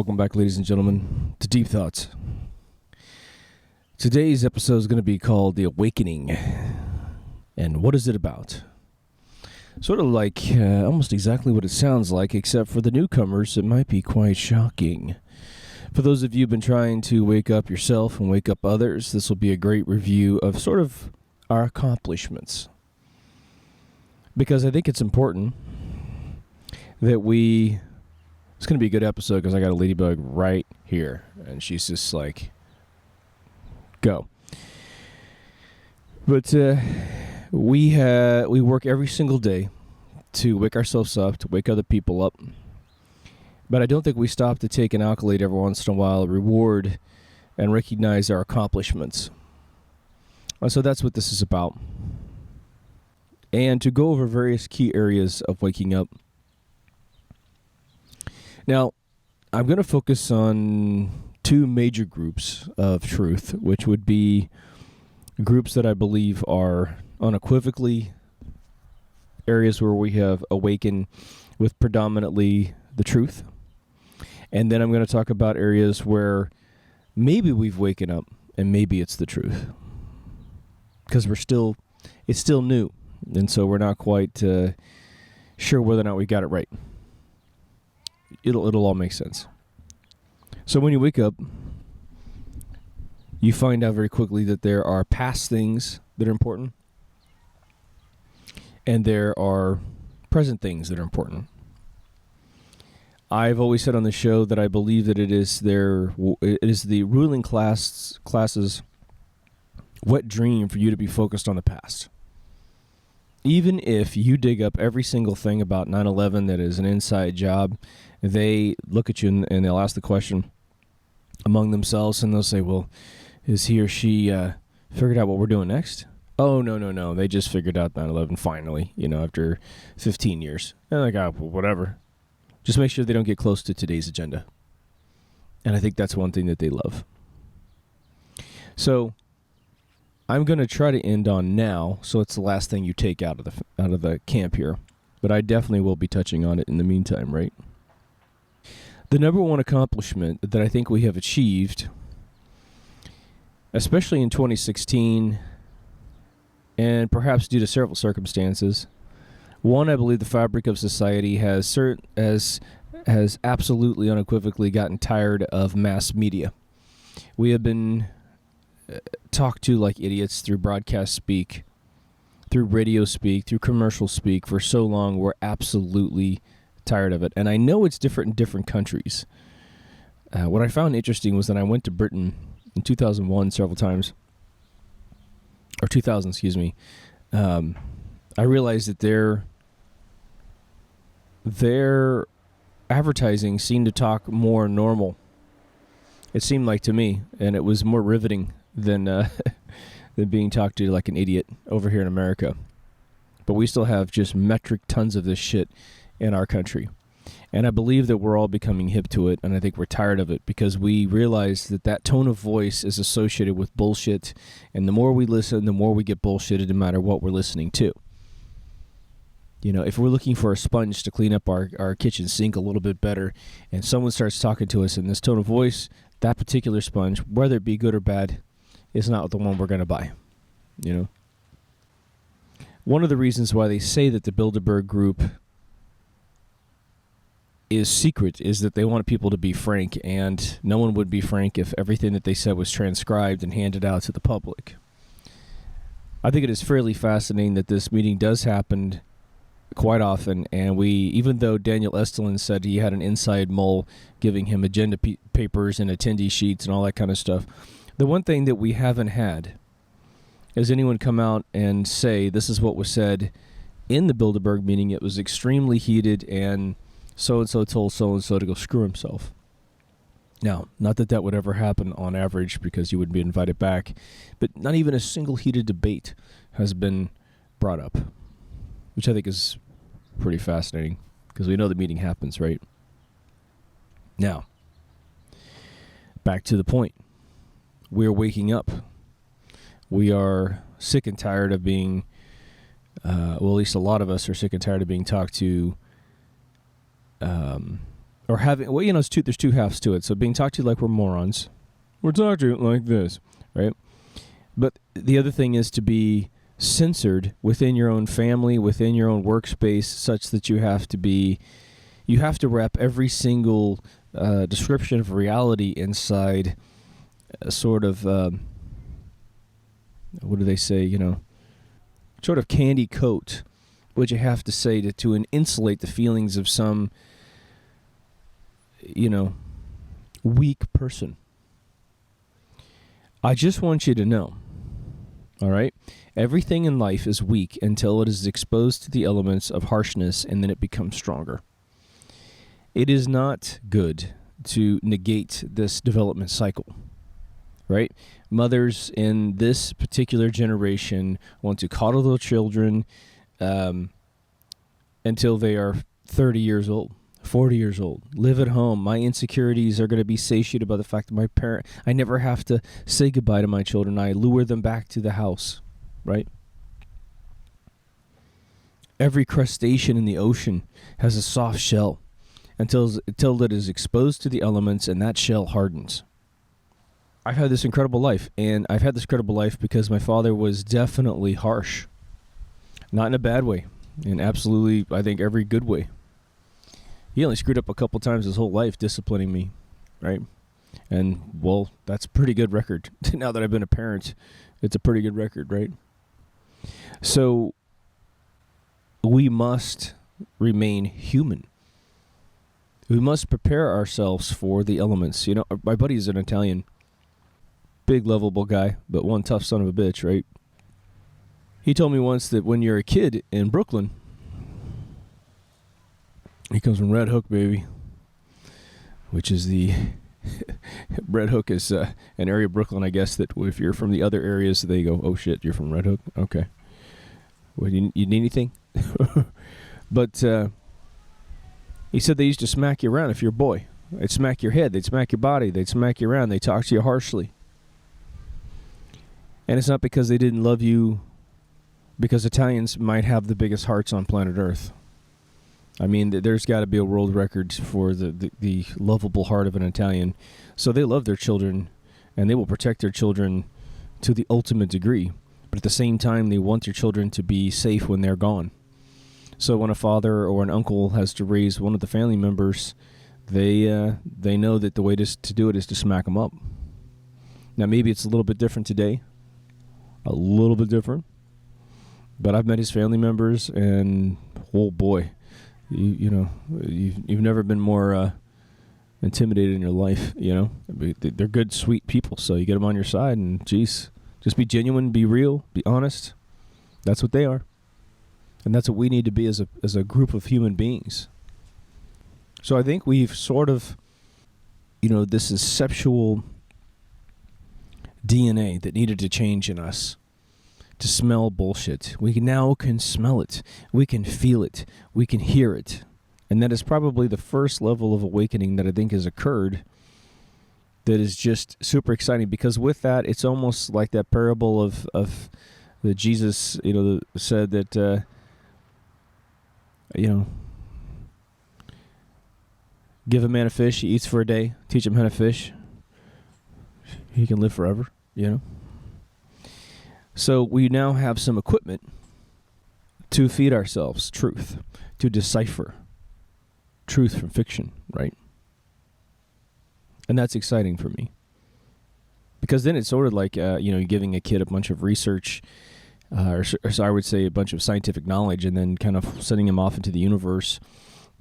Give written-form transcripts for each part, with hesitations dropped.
Welcome back, ladies and gentlemen, to Deep Thoughts. Today's episode is going to be called The Awakening. And what is it about? Sort of like almost exactly what it sounds like, except for the newcomers, it might be quite shocking. For those of you who've been trying to wake up yourself and wake up others, this will be a great review of sort of our accomplishments. Because I think it's important that it's going to be a good episode because I got a ladybug right here. And she's just like, go. But we work every single day to wake ourselves up, to wake other people up. But I don't think we stop to take an accolade every once in a while, reward and recognize our accomplishments. And so that's what this is about. And to go over various key areas of waking up. Now, I'm going to focus on two major groups of truth, which would be groups that I believe are unequivocally areas where we have awakened with predominantly the truth. And then I'm going to talk about areas where maybe we've waken up and maybe it's the truth. Because it's still new. And so we're not quite sure whether or not we got it right. It'll all make sense. So when you wake up, you find out very quickly that there are past things that are important. And there are present things that are important. I've always said on the show that I believe that it is the ruling class's wet dream for you to be focused on the past. Even if you dig up every single thing about 9/11 that is an inside job, they look at you and they'll ask the question among themselves, and they'll say, well, is he or she figured out what we're doing next? Oh, no. They just figured out 9/11 finally, after 15 years. And they're like, well, whatever. Just make sure they don't get close to today's agenda. And I think that's one thing that they love. So I'm going to try to end on now, so it's the last thing you take out of the camp here. But I definitely will be touching on it in the meantime, right? The number one accomplishment that I think we have achieved, especially in 2016, and perhaps due to several circumstances, one, I believe the fabric of society has absolutely unequivocally gotten tired of mass media. We have been talked to like idiots through broadcast speak, through radio speak, through commercial speak for so long. We're absolutely tired of it. And I know it's different in different countries. What I found interesting was that I went to Britain in 2001 several times, or 2000, excuse me. I realized that their advertising seemed to talk more normal. It seemed like to me, and it was more riveting than being talked to like an idiot over here in America. But we still have just metric tons of this shit in our country. And I believe that we're all becoming hip to it, and I think we're tired of it because we realize that tone of voice is associated with bullshit, and the more we listen, the more we get bullshitted no matter what we're listening to. If we're looking for a sponge to clean up our kitchen sink a little bit better, and someone starts talking to us in this tone of voice, that particular sponge, whether it be good or bad, is not the one we're going to buy. One of the reasons why they say that the Bilderberg Group is secret is that they want people to be frank, and no one would be frank if everything that they said was transcribed and handed out to the public. I think it is fairly fascinating that this meeting does happen quite often, and even though Daniel Estelin said he had an inside mole giving him agenda papers and attendee sheets and all that kind of stuff, the one thing that we haven't had is anyone come out and say this is what was said in the Bilderberg meeting. It was extremely heated, and so-and-so told so-and-so to go screw himself. Now, not that would ever happen on average because you wouldn't be invited back, but not even a single heated debate has been brought up, which I think is pretty fascinating because we know the meeting happens, right? Now, back to the point. We're waking up. We are sick and tired of being, well, at least a lot of us are sick and tired of being talked to or having, well, there's two halves to it. So being talked to like we're morons. We're talked to like this, right? But the other thing is to be censored within your own family, within your own workspace, such that you have to wrap every single description of reality inside a sort of, what do they say, sort of candy coat, which you have to say to insulate the feelings of some, weak person. I just want you to know, all right? Everything in life is weak until it is exposed to the elements of harshness, and then it becomes stronger. It is not good to negate this development cycle, right? Mothers in this particular generation want to coddle their children until they are 30 years old, 40 years old. Live at home. My insecurities are going to be satiated by the fact that I never have to say goodbye to my children. I lure them back to the house, right? Every crustacean in the ocean has a soft shell until it is exposed to the elements and that shell hardens. I've had this incredible life, and I've had this incredible life because my father was definitely harsh. Not in a bad way, in absolutely, I think, every good way. He only screwed up a couple times his whole life disciplining me, right? And, well, that's a pretty good record. Now that I've been a parent, it's a pretty good record, right? So we must remain human. We must prepare ourselves for the elements. My buddy is an Italian, big, lovable guy, but one tough son of a bitch, right? He told me once that when you're a kid in Brooklyn, he comes from Red Hook, baby, which is Red Hook is an area of Brooklyn, I guess, that if you're from the other areas, they go, oh shit, you're from Red Hook? Okay. Well, you need anything? But he said they used to smack you around if you're a boy. They'd smack your head, they'd smack your body, they'd smack you around, they'd talk to you harshly. And it's not because they didn't love you, because Italians might have the biggest hearts on planet Earth. I mean, there's got to be a world record for the lovable heart of an Italian. So they love their children, and they will protect their children to the ultimate degree. But at the same time, they want their children to be safe when they're gone. So when a father or an uncle has to raise one of the family members, they know that the way to do it is to smack them up. Now, maybe it's a little bit different today. A little bit different. But I've met his family members, and, oh boy, you've never been more intimidated in your life, They're good, sweet people, so you get them on your side, and, geez, just be genuine, be real, be honest. That's what they are. And that's what we need to be as a group of human beings. So I think we've sort of, this is sexual DNA that needed to change in us to smell bullshit. We now can smell it. We can feel it. We can hear it. And that is probably the first level of awakening that I think has occurred that is just super exciting, because with that, it's almost like that parable of that Jesus, said that, give a man a fish, he eats for a day, teach him how to fish, he can live forever, So we now have some equipment to feed ourselves truth, to decipher truth from fiction, right? And that's exciting for me. Because then it's sort of like, giving a kid a bunch of research, or so I would say a bunch of scientific knowledge, and then kind of sending them off into the universe.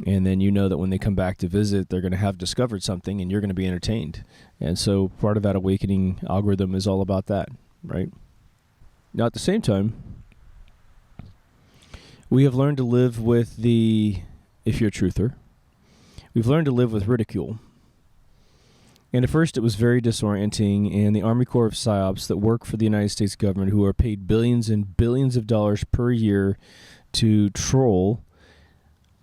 And then that when they come back to visit, they're going to have discovered something, and you're going to be entertained. And so part of that awakening algorithm is all about that, right? Now, at the same time, we have learned to live with if you're a truther, we've learned to live with ridicule. And at first, it was very disorienting, and the Army Corps of PsyOps that work for the United States government, who are paid billions and billions of dollars per year to troll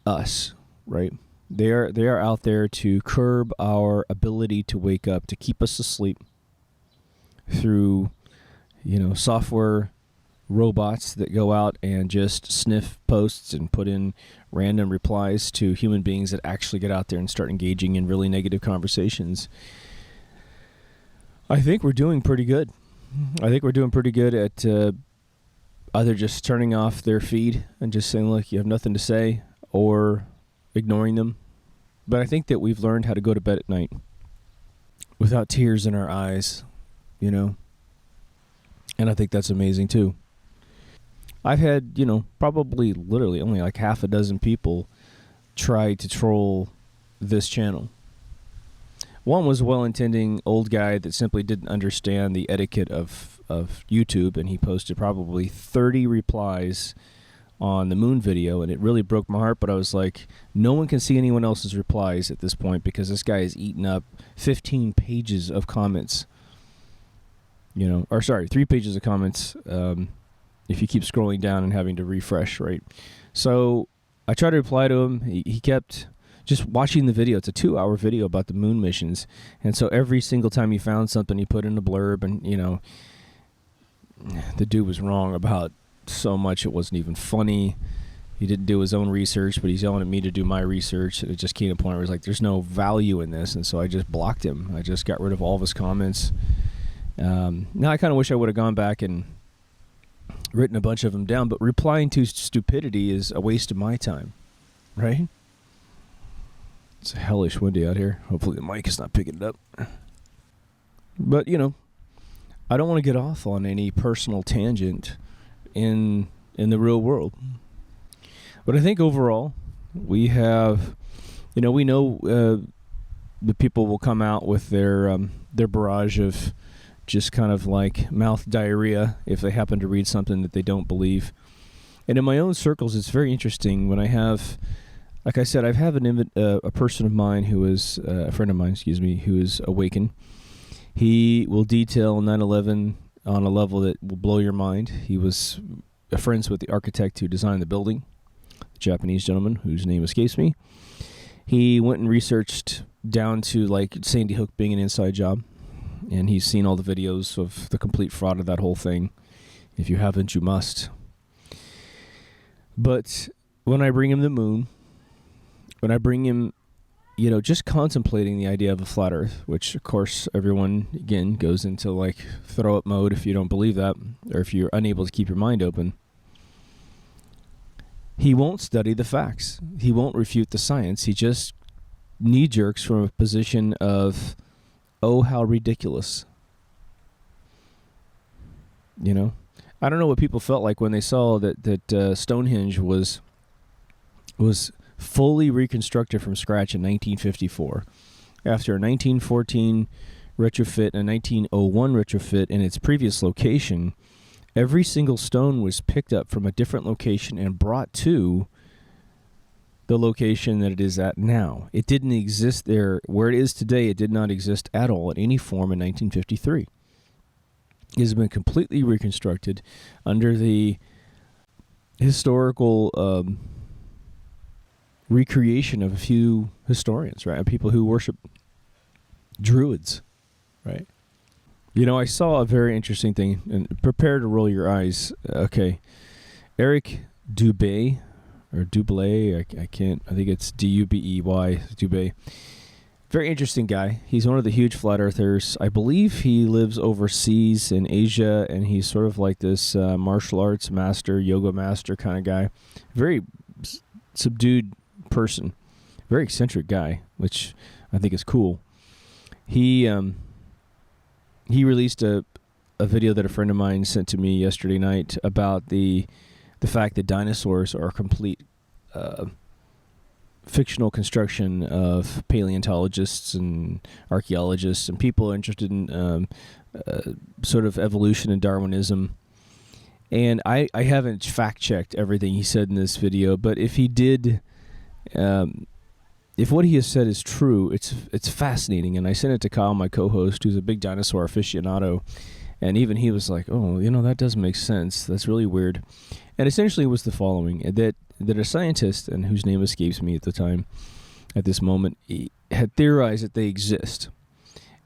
us, right? They are out there to curb our ability to wake up, to keep us asleep through, software robots that go out and just sniff posts and put in random replies to human beings that actually get out there and start engaging in really negative conversations. I think we're doing pretty good. I think we're doing pretty good at either just turning off their feed and just saying, look, you have nothing to say, or ignoring them. But I think that we've learned how to go to bed at night without tears in our eyes, you know. And I think that's amazing too. I've had, probably literally only like half a dozen people try to troll this channel. One was a well-intending old guy that simply didn't understand the etiquette of YouTube, and he posted probably 30 replies on the moon video, and it really broke my heart. But I was like, no one can see anyone else's replies at this point because this guy has eaten up 15 pages of comments. 3 pages of comments if you keep scrolling down and having to refresh, right? So I tried to reply to him. He kept just watching the video. It's a 2-hour video about the moon missions. And so every single time he found something, he put in a blurb, and, the dude was wrong about so much it wasn't even funny. He didn't do his own research, but he's yelling at me to do my research. It just came to a point where it was like, there's no value in this. And so I just blocked him. I just got rid of all of his comments. Now I kind of wish I would have gone back and written a bunch of them down, but replying to stupidity is a waste of my time, right? It's hellish windy out here. Hopefully the mic is not picking it up. But, I don't want to get off on any personal tangent in the real world. But I think overall, we have, we know the people will come out with their barrage of just kind of like mouth diarrhea if they happen to read something that they don't believe. And in my own circles, it's very interesting when I have, like I said, I have a person of mine who is, a friend of mine, who is awakened. He will detail 9/11 on a level that will blow your mind. He was friends with the architect who designed the building, a Japanese gentleman whose name escapes me. He went and researched down to like Sandy Hook being an inside job. And he's seen all the videos of the complete fraud of that whole thing. If you haven't, you must. But when I bring him the moon, when I bring him, just contemplating the idea of a flat earth, which of course everyone, again, goes into like throw up mode if you don't believe that, or if you're unable to keep your mind open. He won't study the facts. He won't refute the science. He just knee-jerks from a position of, oh, how ridiculous. I don't know what people felt like when they saw that Stonehenge was fully reconstructed from scratch in 1954. After a 1914 retrofit and a 1901 retrofit in its previous location, every single stone was picked up from a different location and brought to the location that it is at now. It didn't exist there. Where it is today, it did not exist at all in any form in 1953. It has been completely reconstructed under the historical recreation of a few historians, right? People who worship druids, right? I saw a very interesting thing, and prepare to roll your eyes. Okay. Eric Dubé, or Dublé, I can't, I think it's Dubey, Dubé. Very interesting guy. He's one of the huge flat earthers. I believe he lives overseas in Asia, and he's sort of like this martial arts master, yoga master kind of guy. Very subdued person. Very eccentric guy, which I think is cool. He released a video that a friend of mine sent to me yesterday night about the fact that dinosaurs are a complete fictional construction of paleontologists and archaeologists and people interested in sort of evolution and Darwinism. And I haven't fact-checked everything he said in this video, but if he did, if what he has said is true, it's fascinating. And I sent it to Kyle, my co-host, who's a big dinosaur aficionado, and even he was like, oh, that doesn't make sense. That's really weird. And essentially it was the following, that a scientist, and whose name escapes me at the time, at this moment, had theorized that they exist.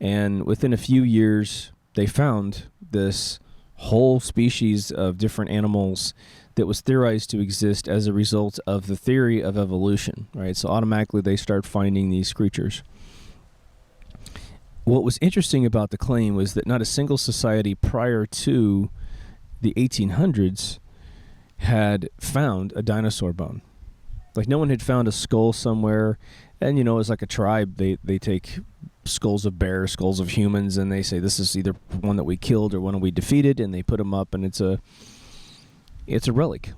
And within a few years, they found this whole species of different animals that was theorized to exist as a result of the theory of evolution, right? So automatically they start finding these creatures. What was interesting about the claim was that not a single society prior to the 1800s had found a dinosaur bone. Like, no one had found a skull somewhere, and, as like a tribe, they take skulls of bears, skulls of humans, and they say this is either one that we killed or one that we defeated, and they put them up, and it's a relic.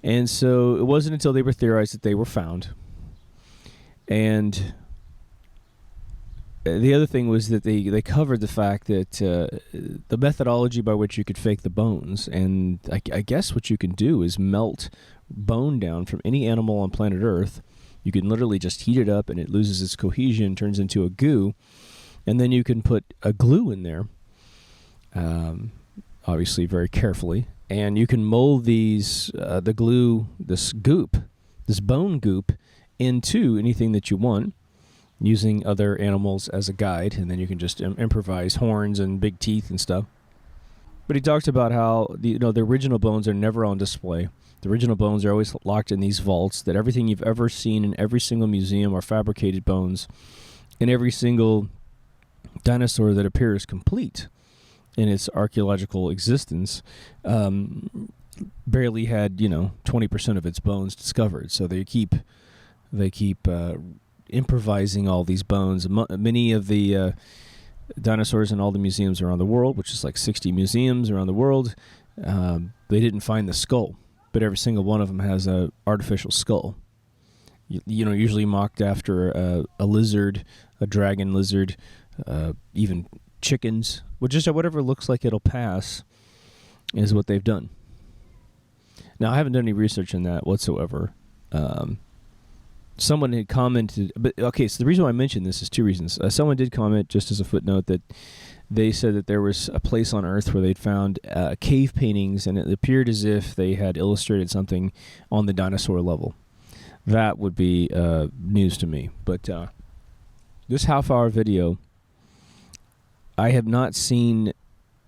And so it wasn't until they were theorized that they were found. And the other thing was that they covered the fact that the methodology by which you could fake the bones, and I guess what you can do is melt bone down from any animal on planet Earth. You can literally just heat it up and it loses its cohesion, turns into a goo, and then you can put a glue in there, obviously very carefully, and you can mold the glue, this bone goop, into anything that you want, using other animals as a guide, and then you can just improvise horns and big teeth and stuff. But he talked about how the original bones are never on display. The original bones are always locked in these vaults, that everything you've ever seen in every single museum are fabricated bones, and every single dinosaur that appears complete in its archaeological existence barely had 20% of its bones discovered. So they keep improvising all these bones. Many of the dinosaurs in all the museums around the world, which is like 60 museums around the world, they didn't find the skull, but every single one of them has an artificial skull. Usually mocked after a lizard, a dragon lizard, even chickens. Just whatever looks like it'll pass is what they've done. Now, I haven't done any research on that whatsoever. Someone had commented, so the reason why I mentioned this is two reasons. Someone did comment, just as a footnote, that they said that there was a place on Earth where they'd found cave paintings, and it appeared as if they had illustrated something on the dinosaur level. That would be news to me. But this half-hour video, I have not seen.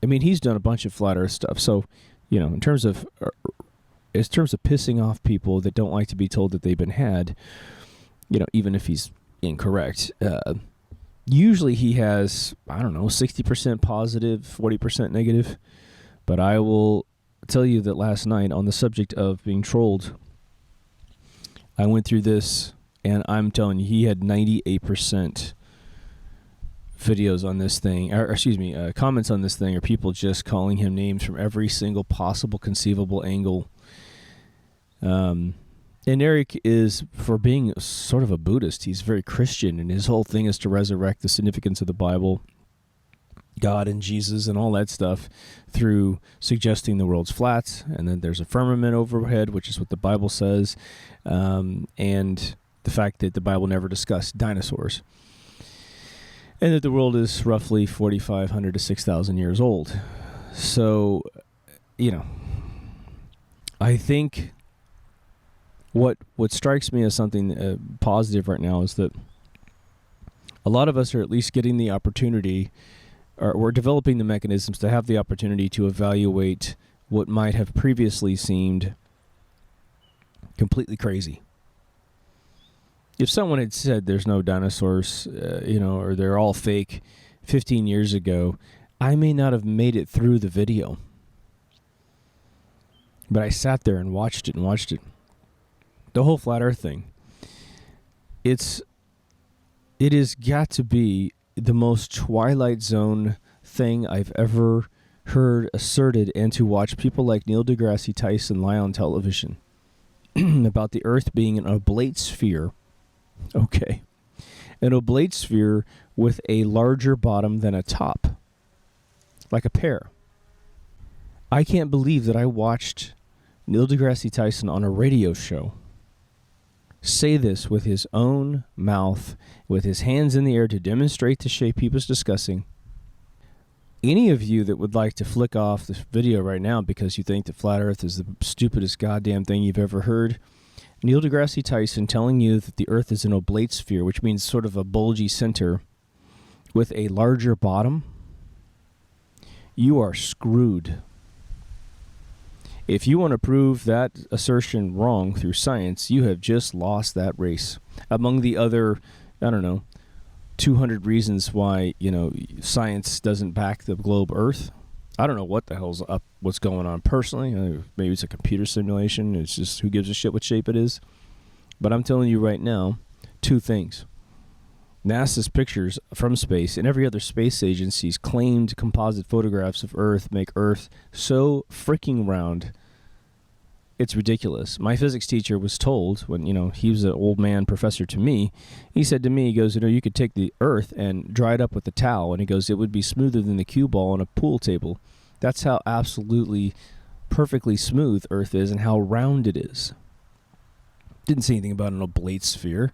I mean, he's done a bunch of flat Earth stuff, so in terms of pissing off people that don't like to be told that they've been had, even if he's incorrect, usually he has, 60% positive, 40% negative. But I will tell you that last night, on the subject of being trolled, I went through this, and I'm telling you, he had 98% videos on this thing, comments on this thing, are people just calling him names from every single possible conceivable angle. And Eric is, for being sort of a Buddhist, he's very Christian, and his whole thing is to resurrect the significance of the Bible, God and Jesus and all that stuff, through suggesting the world's flat, and then there's a firmament overhead, which is what the Bible says, and the fact that the Bible never discussed dinosaurs, and that the world is roughly 4,500 to 6,000 years old. So, I think what strikes me as something positive right now is that a lot of us are at least getting the opportunity, or we're developing the mechanisms to have the opportunity to evaluate what might have previously seemed completely crazy. If someone had said there's no dinosaurs, or they're all fake 15 years ago, I may not have made it through the video. But I sat there and watched it. The whole flat Earth thing. It has got to be the most Twilight Zone thing I've ever heard asserted, and to watch people like Neil deGrasse Tyson lie on television about the Earth being an oblate sphere. Okay. An oblate sphere with a larger bottom than a top. Like a pear. I can't believe that I watched Neil deGrasse Tyson on a radio show say this with his own mouth, with his hands in the air to demonstrate the shape he was discussing. Any of you that would like to flick off this video right now because you think that flat Earth is the stupidest goddamn thing you've ever heard, Neil deGrasse Tyson telling you that the Earth is an oblate sphere, which means sort of a bulgy center with a larger bottom. you are screwed. If you want to prove that assertion wrong through science, you have just lost that race. Among the other, 200 reasons why, science doesn't back the globe Earth. I don't know what the hell's up, what's going on personally. Maybe it's a computer simulation. It's just who gives a shit what shape it is. But I'm telling you right now, two things. NASA's pictures from space and every other space agency's claimed composite photographs of Earth make Earth so freaking round. It's ridiculous. My physics teacher was told when, he was an old man professor to me, he said to me, he goes, you could take the Earth and dry it up with a towel, and he goes, it would be smoother than the cue ball on a pool table. That's how absolutely perfectly smooth Earth is and how round it is. Didn't say anything about an oblate sphere.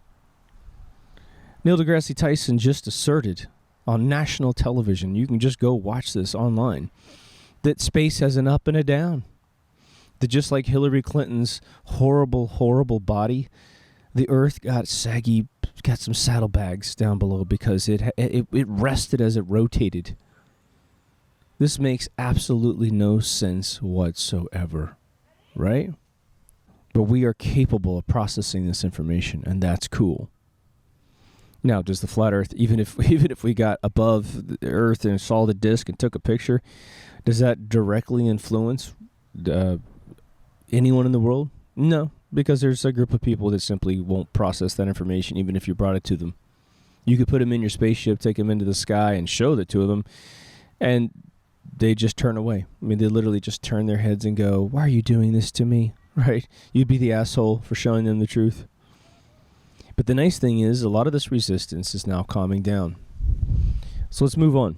Neil deGrasse Tyson just asserted on national television, you can just go watch this online, that space has an up and a down. That just like Hillary Clinton's horrible, horrible body, the Earth got saggy, got some saddlebags down below because it rested as it rotated. This makes absolutely no sense whatsoever, right? But we are capable of processing this information, and that's cool. Now, does the flat Earth, even if we got above the Earth and saw the disk and took a picture, does that directly influence anyone in the world? No, because there's a group of people that simply won't process that information, even if you brought it to them. You could put them in your spaceship, take them into the sky, and show that to them, and they just turn away. I mean, they literally just turn their heads and go, "Why are you doing this to me?" Right? You'd be the asshole for showing them the truth. But the nice thing is, a lot of this resistance is now calming down. So let's move on.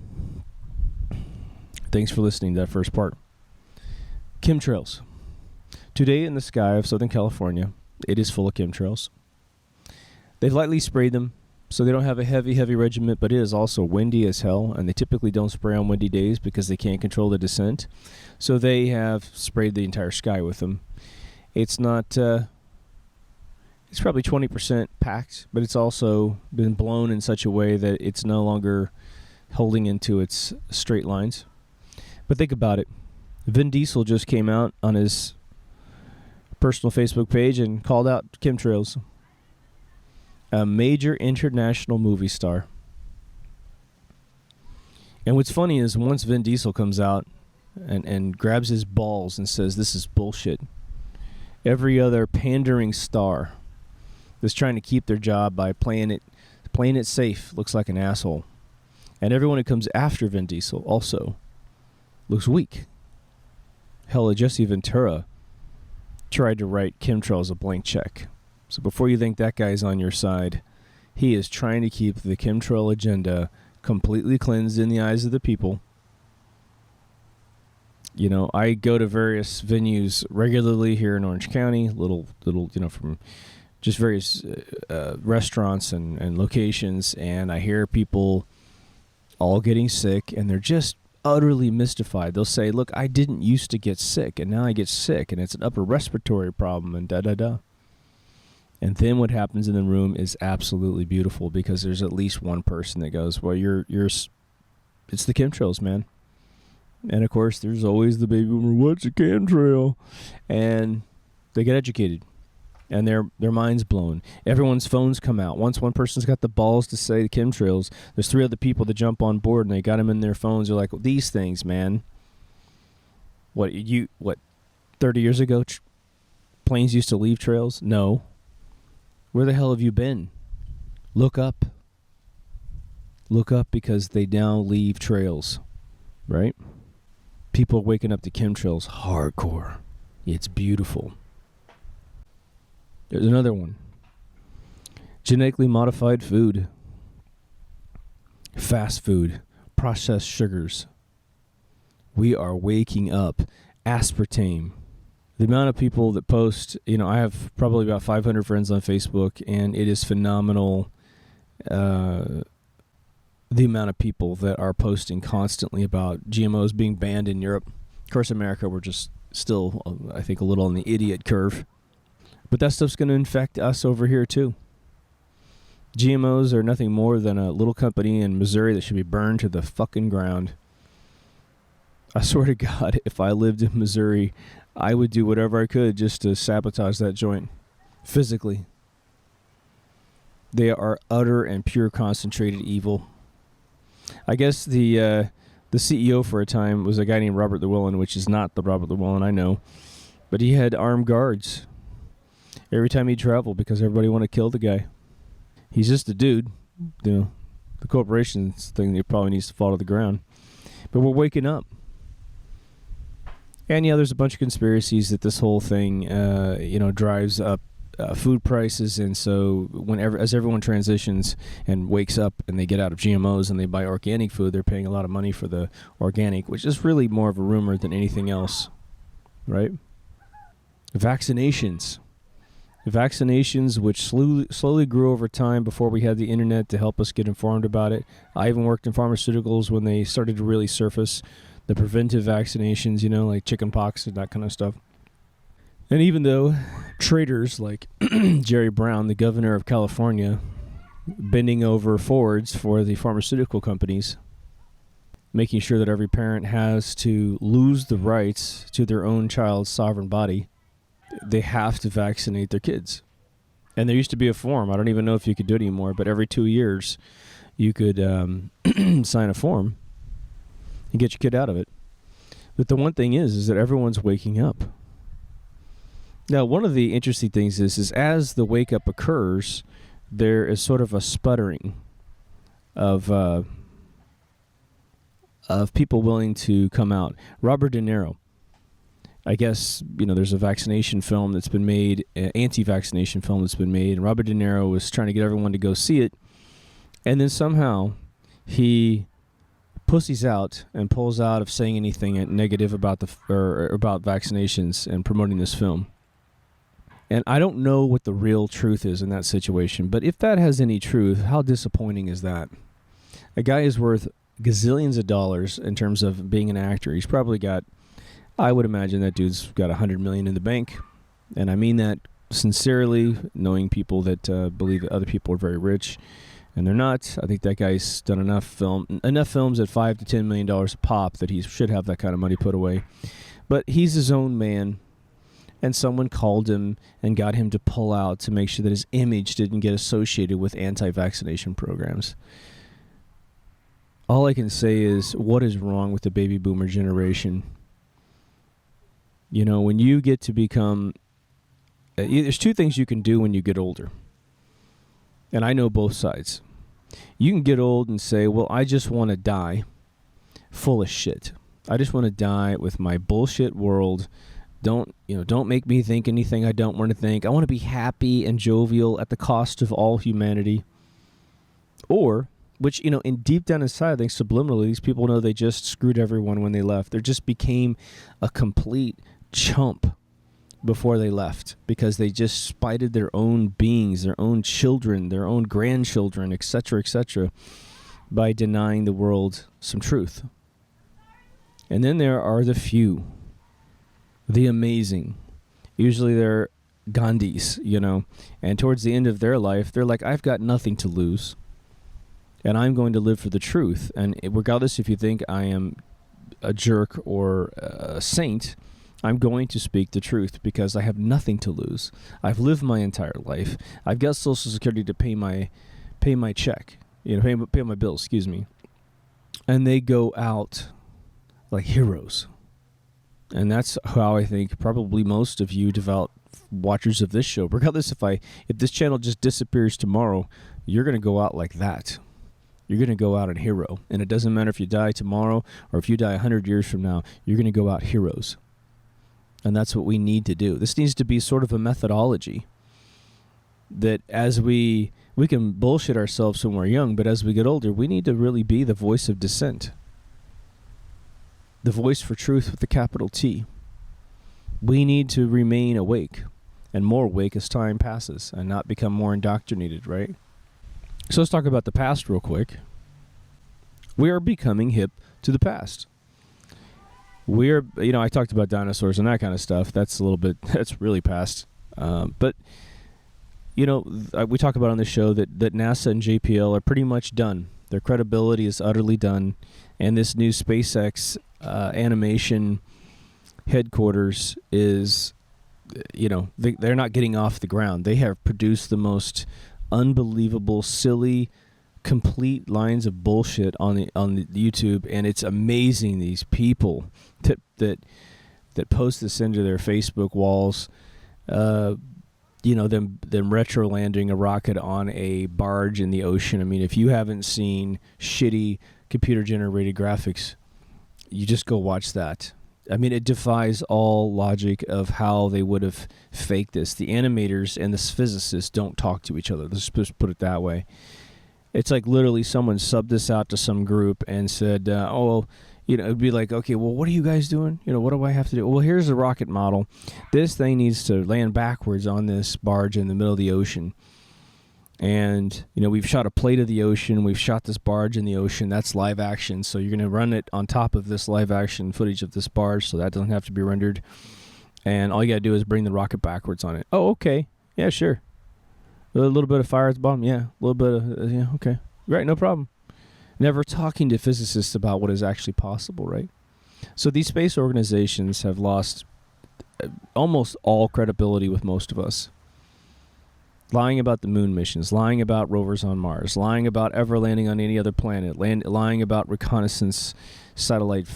Thanks for listening to that first part. Chemtrails. Today in the sky of Southern California, it is full of chemtrails. They've lightly sprayed them, so they don't have a heavy regiment, but it is also windy as hell, and they typically don't spray on windy days because they can't control the descent. So they have sprayed the entire sky with them. It's not, it's probably 20% packed, but it's also been blown in such a way that it's no longer holding into its straight lines. But think about it. Vin Diesel just came out on his personal Facebook page and called out chemtrails. A major international movie star. And what's funny is once Vin Diesel comes out and grabs his balls and says this is bullshit, every other pandering star that's trying to keep their job by playing it safe looks like an asshole. And everyone who comes after Vin Diesel also looks weak. Hell, Jesse Ventura tried to write chemtrails a blank check. So before you think that guy's on your side, he is trying to keep the chemtrail agenda completely cleansed in the eyes of the people. I go to various venues regularly here in Orange County, little, from just various restaurants and locations, and I hear people all getting sick, and they're just utterly mystified. They'll say, look, I didn't used to get sick, and now I get sick, and it's an upper respiratory problem, and da-da-da. And then what happens in the room is absolutely beautiful, because there's at least one person that goes, well, it's the chemtrails, man. And, of course, there's always the baby boomer, what's a chemtrail? And they get educated. And their mind's blown. Everyone's phones come out. Once one person's got the balls to say the chemtrails, there's three other people that jump on board, and they got them in their phones. They're like, well, these things, man. What 30 years ago, planes used to leave trails? No. Where the hell have you been? Look up. Look up, because they now leave trails, right? People are waking up to chemtrails hardcore. It's beautiful. There's another one. Genetically modified food. Fast food. Processed sugars. We are waking up. Aspartame. The amount of people that post, I have probably about 500 friends on Facebook, and it is phenomenal the amount of people that are posting constantly about GMOs being banned in Europe. Of course, America, we're just still, I think, a little on the idiot curve. But that stuff's going to infect us over here, too. GMOs are nothing more than a little company in Missouri that should be burned to the fucking ground. I swear to God, if I lived in Missouri, I would do whatever I could just to sabotage that joint physically. They are utter and pure concentrated evil. I guess the CEO for a time was a guy named Robert Llewellyn, which is not the Robert Llewellyn I know, but he had armed guards every time he traveled because everybody wanted to kill the guy. He's just a dude. You know, the corporations thing that probably needs to fall to the ground. But we're waking up. And yeah, there's a bunch of conspiracies that this whole thing, drives up food prices, and so as everyone transitions and wakes up and they get out of GMOs and they buy organic food, they're paying a lot of money for the organic, which is really more of a rumor than anything else, right? Vaccinations, which slowly grew over time before we had the internet to help us get informed about it. I even worked in pharmaceuticals when they started to really surface the preventive vaccinations, like chicken pox and that kind of stuff. And even though traitors like Jerry Brown, the governor of California, bending over forwards for the pharmaceutical companies, making sure that every parent has to lose the rights to their own child's sovereign body, they have to vaccinate their kids. And there used to be a form. I don't even know if you could do it anymore, but every 2 years you could sign a form and get your kid out of it. But the one thing is that everyone's waking up. Now, one of the interesting things is as the wake up occurs, there is sort of a sputtering of people willing to come out. Robert De Niro, I guess, there's a vaccination film that's been made, an anti-vaccination film that's been made, and Robert De Niro was trying to get everyone to go see it, and then somehow he pussies out and pulls out of saying anything negative about about vaccinations and promoting this film. And I don't know what the real truth is in that situation, but if that has any truth, how disappointing is that? A guy is worth gazillions of dollars in terms of being an actor. He's probably got, I would imagine that dude's got $100 million in the bank. And I mean that sincerely, knowing people that believe that other people are very rich, and they're not. I think that guy's done enough films at $5 to $10 million a pop that he should have that kind of money put away. But he's his own man. And someone called him and got him to pull out to make sure that his image didn't get associated with anti-vaccination programs. All I can say is, what is wrong with the baby boomer generation? When you get to become... there's two things you can do when you get older. And I know both sides. You can get old and say, well, I just want to die full of shit. I just want to die with my bullshit world. Don't make me think anything I don't want to think. I want to be happy and jovial at the cost of all humanity. Or, which, in deep down inside, I think subliminally, these people know they just screwed everyone when they left. They just became a complete chump before they left because they just spited their own beings, their own children, their own grandchildren, etc., by denying the world some truth. And then there are the few. The amazing. Usually they're Gandhis, and towards the end of their life, they're like, I've got nothing to lose, and I'm going to live for the truth. And regardless if you think I am a jerk or a saint, I'm going to speak the truth because I have nothing to lose. I've lived my entire life. I've got Social Security to pay my check, pay my bills, And they go out like heroes. And that's how I think probably most of you devout watchers of this show, regardless if this channel just disappears tomorrow, you're going to go out like that. You're going to go out a hero. And it doesn't matter if you die tomorrow or if you die 100 years from now, you're going to go out heroes. And that's what we need to do. This needs to be sort of a methodology that as we can bullshit ourselves when we're young, but as we get older, we need to really be the voice of dissent. The voice for truth with the capital T. We need to remain awake, and more awake as time passes, and not become more indoctrinated, right? So let's talk about the past real quick. We are becoming hip to the past. I talked about dinosaurs and that kind of stuff. That's really past. But we talk about on this show that NASA and JPL are pretty much done. Their credibility is utterly done. And this new SpaceX animation headquarters is, they're not getting off the ground. They have produced the most unbelievable, silly, complete lines of bullshit on the YouTube, and it's amazing these people that post this into their Facebook walls. Them retro landing a rocket on a barge in the ocean. I mean, if you haven't seen shitty computer generated graphics, you just go watch that. I mean, it defies all logic of how they would have faked this. The animators and the physicists don't talk to each other. Let's just put it that way. It's like literally someone subbed this out to some group and said, it'd be like, okay, well, what are you guys doing? What do I have to do? Well, here's the rocket model. This thing needs to land backwards on this barge in the middle of the ocean. And, we've shot a plate of the ocean. We've shot this barge in the ocean. That's live action. So you're going to run it on top of this live action footage of this barge, so that doesn't have to be rendered. And all you got to do is bring the rocket backwards on it. Oh, okay. Yeah, sure. A little bit of fire at the bottom. Yeah. A little bit of, okay. Right, no problem. Never talking to physicists about what is actually possible, right? So these space organizations have lost almost all credibility with most of us. Lying about the moon missions, lying about rovers on Mars, lying about ever landing on any other planet, lying about reconnaissance satellite,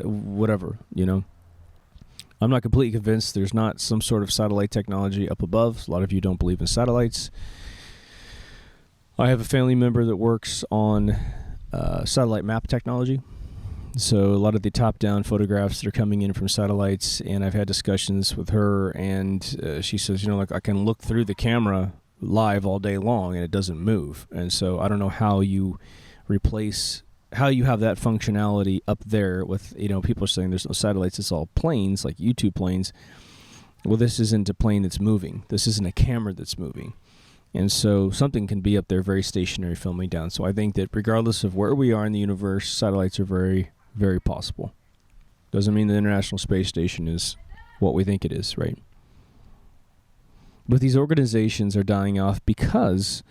whatever, I'm not completely convinced there's not some sort of satellite technology up above. A lot of you don't believe in satellites. I have a family member that works on satellite map technology. So a lot of the top-down photographs that are coming in from satellites, and I've had discussions with her, and she says, I can look through the camera live all day long, and it doesn't move. And so I don't know how you have that functionality up there with, people are saying there's no satellites, it's all planes, like YouTube planes. Well, this isn't a plane that's moving. This isn't a camera that's moving. And so something can be up there very stationary filming down. So I think that regardless of where we are in the universe, satellites are very, very possible. Doesn't mean the International Space Station is what we think it is, right? But these organizations are dying off because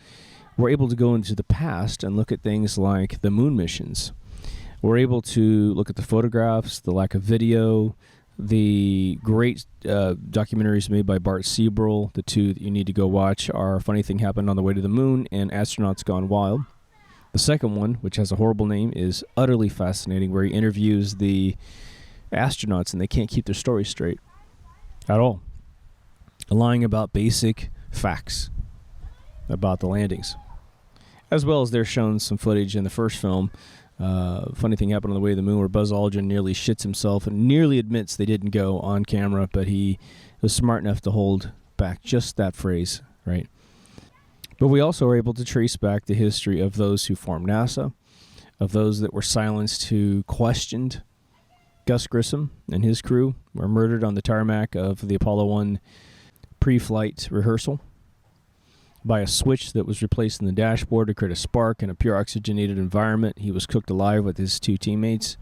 we're able to go into the past and look at things like the moon missions. We're able to look at the photographs, the lack of video, the great documentaries made by Bart Siebel. The two that you need to go watch are Funny Thing Happened on the Way to the Moon and Astronauts Gone Wild. The second one, which has a horrible name, is utterly fascinating, where he interviews the astronauts and they can't keep their story straight at all. Lying about basic facts about the landings. As well as they're shown some footage in the first film. Funny Thing Happened on the Way to the Moon, where Buzz Aldrin nearly shits himself and nearly admits they didn't go on camera, but he was smart enough to hold back just that phrase, right? But we also are able to trace back the history of those who formed NASA, of those that were silenced who questioned Gus Grissom and his crew, were murdered on the tarmac of the Apollo 1 pre-flight rehearsal by a switch that was replaced in the dashboard to create a spark in a pure oxygenated environment. He was cooked alive with his two teammates.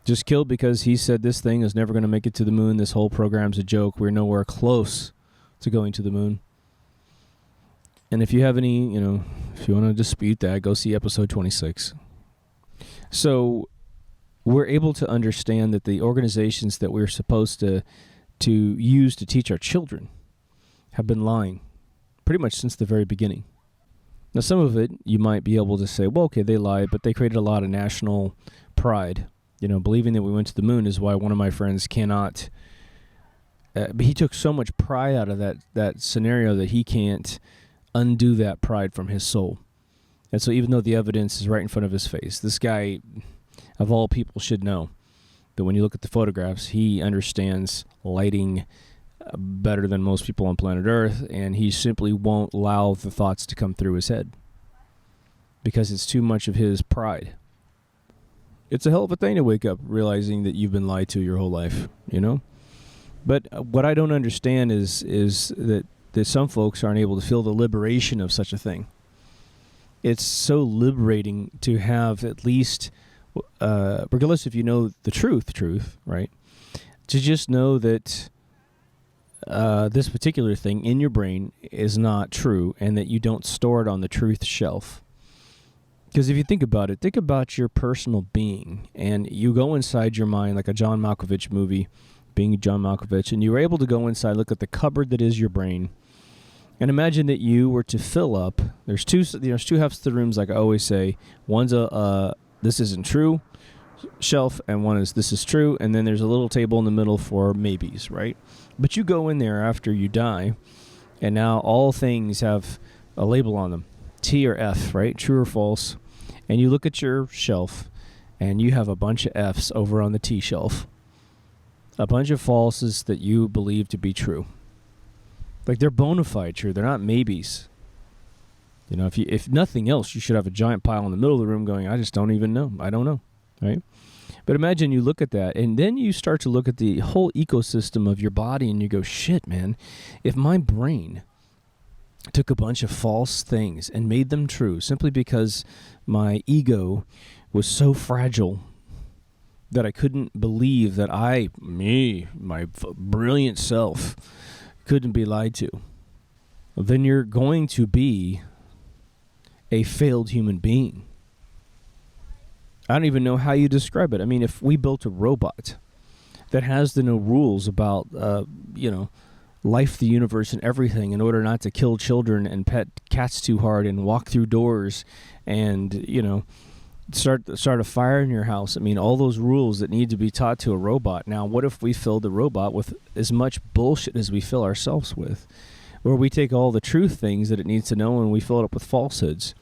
Just killed because he said this thing is never going to make it to the moon. This whole program's a joke. We're nowhere close to going to the moon. And if you have any, if you want to dispute that, go see episode 26. So we're able to understand that the organizations that we're supposed to use to teach our children have been lying pretty much since the very beginning. Now, some of it you might be able to say, well, okay, they lied, but they created a lot of national pride. Believing that we went to the moon is why one of my friends cannot. But he took so much pride out of that scenario that he can't undo that pride from his soul. And so even though the evidence is right in front of his face, this guy, of all people, should know that when you look at the photographs, he understands lighting better than most people on planet Earth, and he simply won't allow the thoughts to come through his head because it's too much of his pride. It's a hell of a thing to wake up realizing that you've been lied to your whole life, But what I don't understand is that some folks aren't able to feel the liberation of such a thing. It's so liberating to have at least, regardless if you know the truth, right? To just know that this particular thing in your brain is not true and that you don't store it on the truth shelf. Because if you think about your personal being, and you go inside your mind like a John Malkovich movie, being John Malkovich, and you were able to go inside, look at the cupboard that is your brain, and imagine that you were to fill up. There's two halves to the rooms, like I always say. One's a this isn't true shelf, and one is this is true, and then there's a little table in the middle for maybes, right? But you go in there after you die, and now all things have a label on them, T or F, right? True or false. And you look at your shelf, and you have a bunch of Fs over on the T shelf. A bunch of falses that you believe to be true. Like, they're bona fide true. They're not maybes. You know, if nothing else, you should have a giant pile in the middle of the room going, I just don't even know. I don't know, right? But imagine you look at that, and then you start to look at the whole ecosystem of your body, and you go, shit, man, if my brain took a bunch of false things and made them true simply because my ego was so fragile that I couldn't believe that my brilliant self, couldn't be lied to, then you're going to be a failed human being. I don't even know how you describe it. I mean, if we built a robot that has no rules about, life, the universe, and everything, in order not to kill children and pet cats too hard and walk through doors and, start a fire in your house. I mean, all those rules that need to be taught to a robot. Now, what if we filled the robot with as much bullshit as we fill ourselves with? Where we take all the truth things that it needs to know and we fill it up with falsehoods.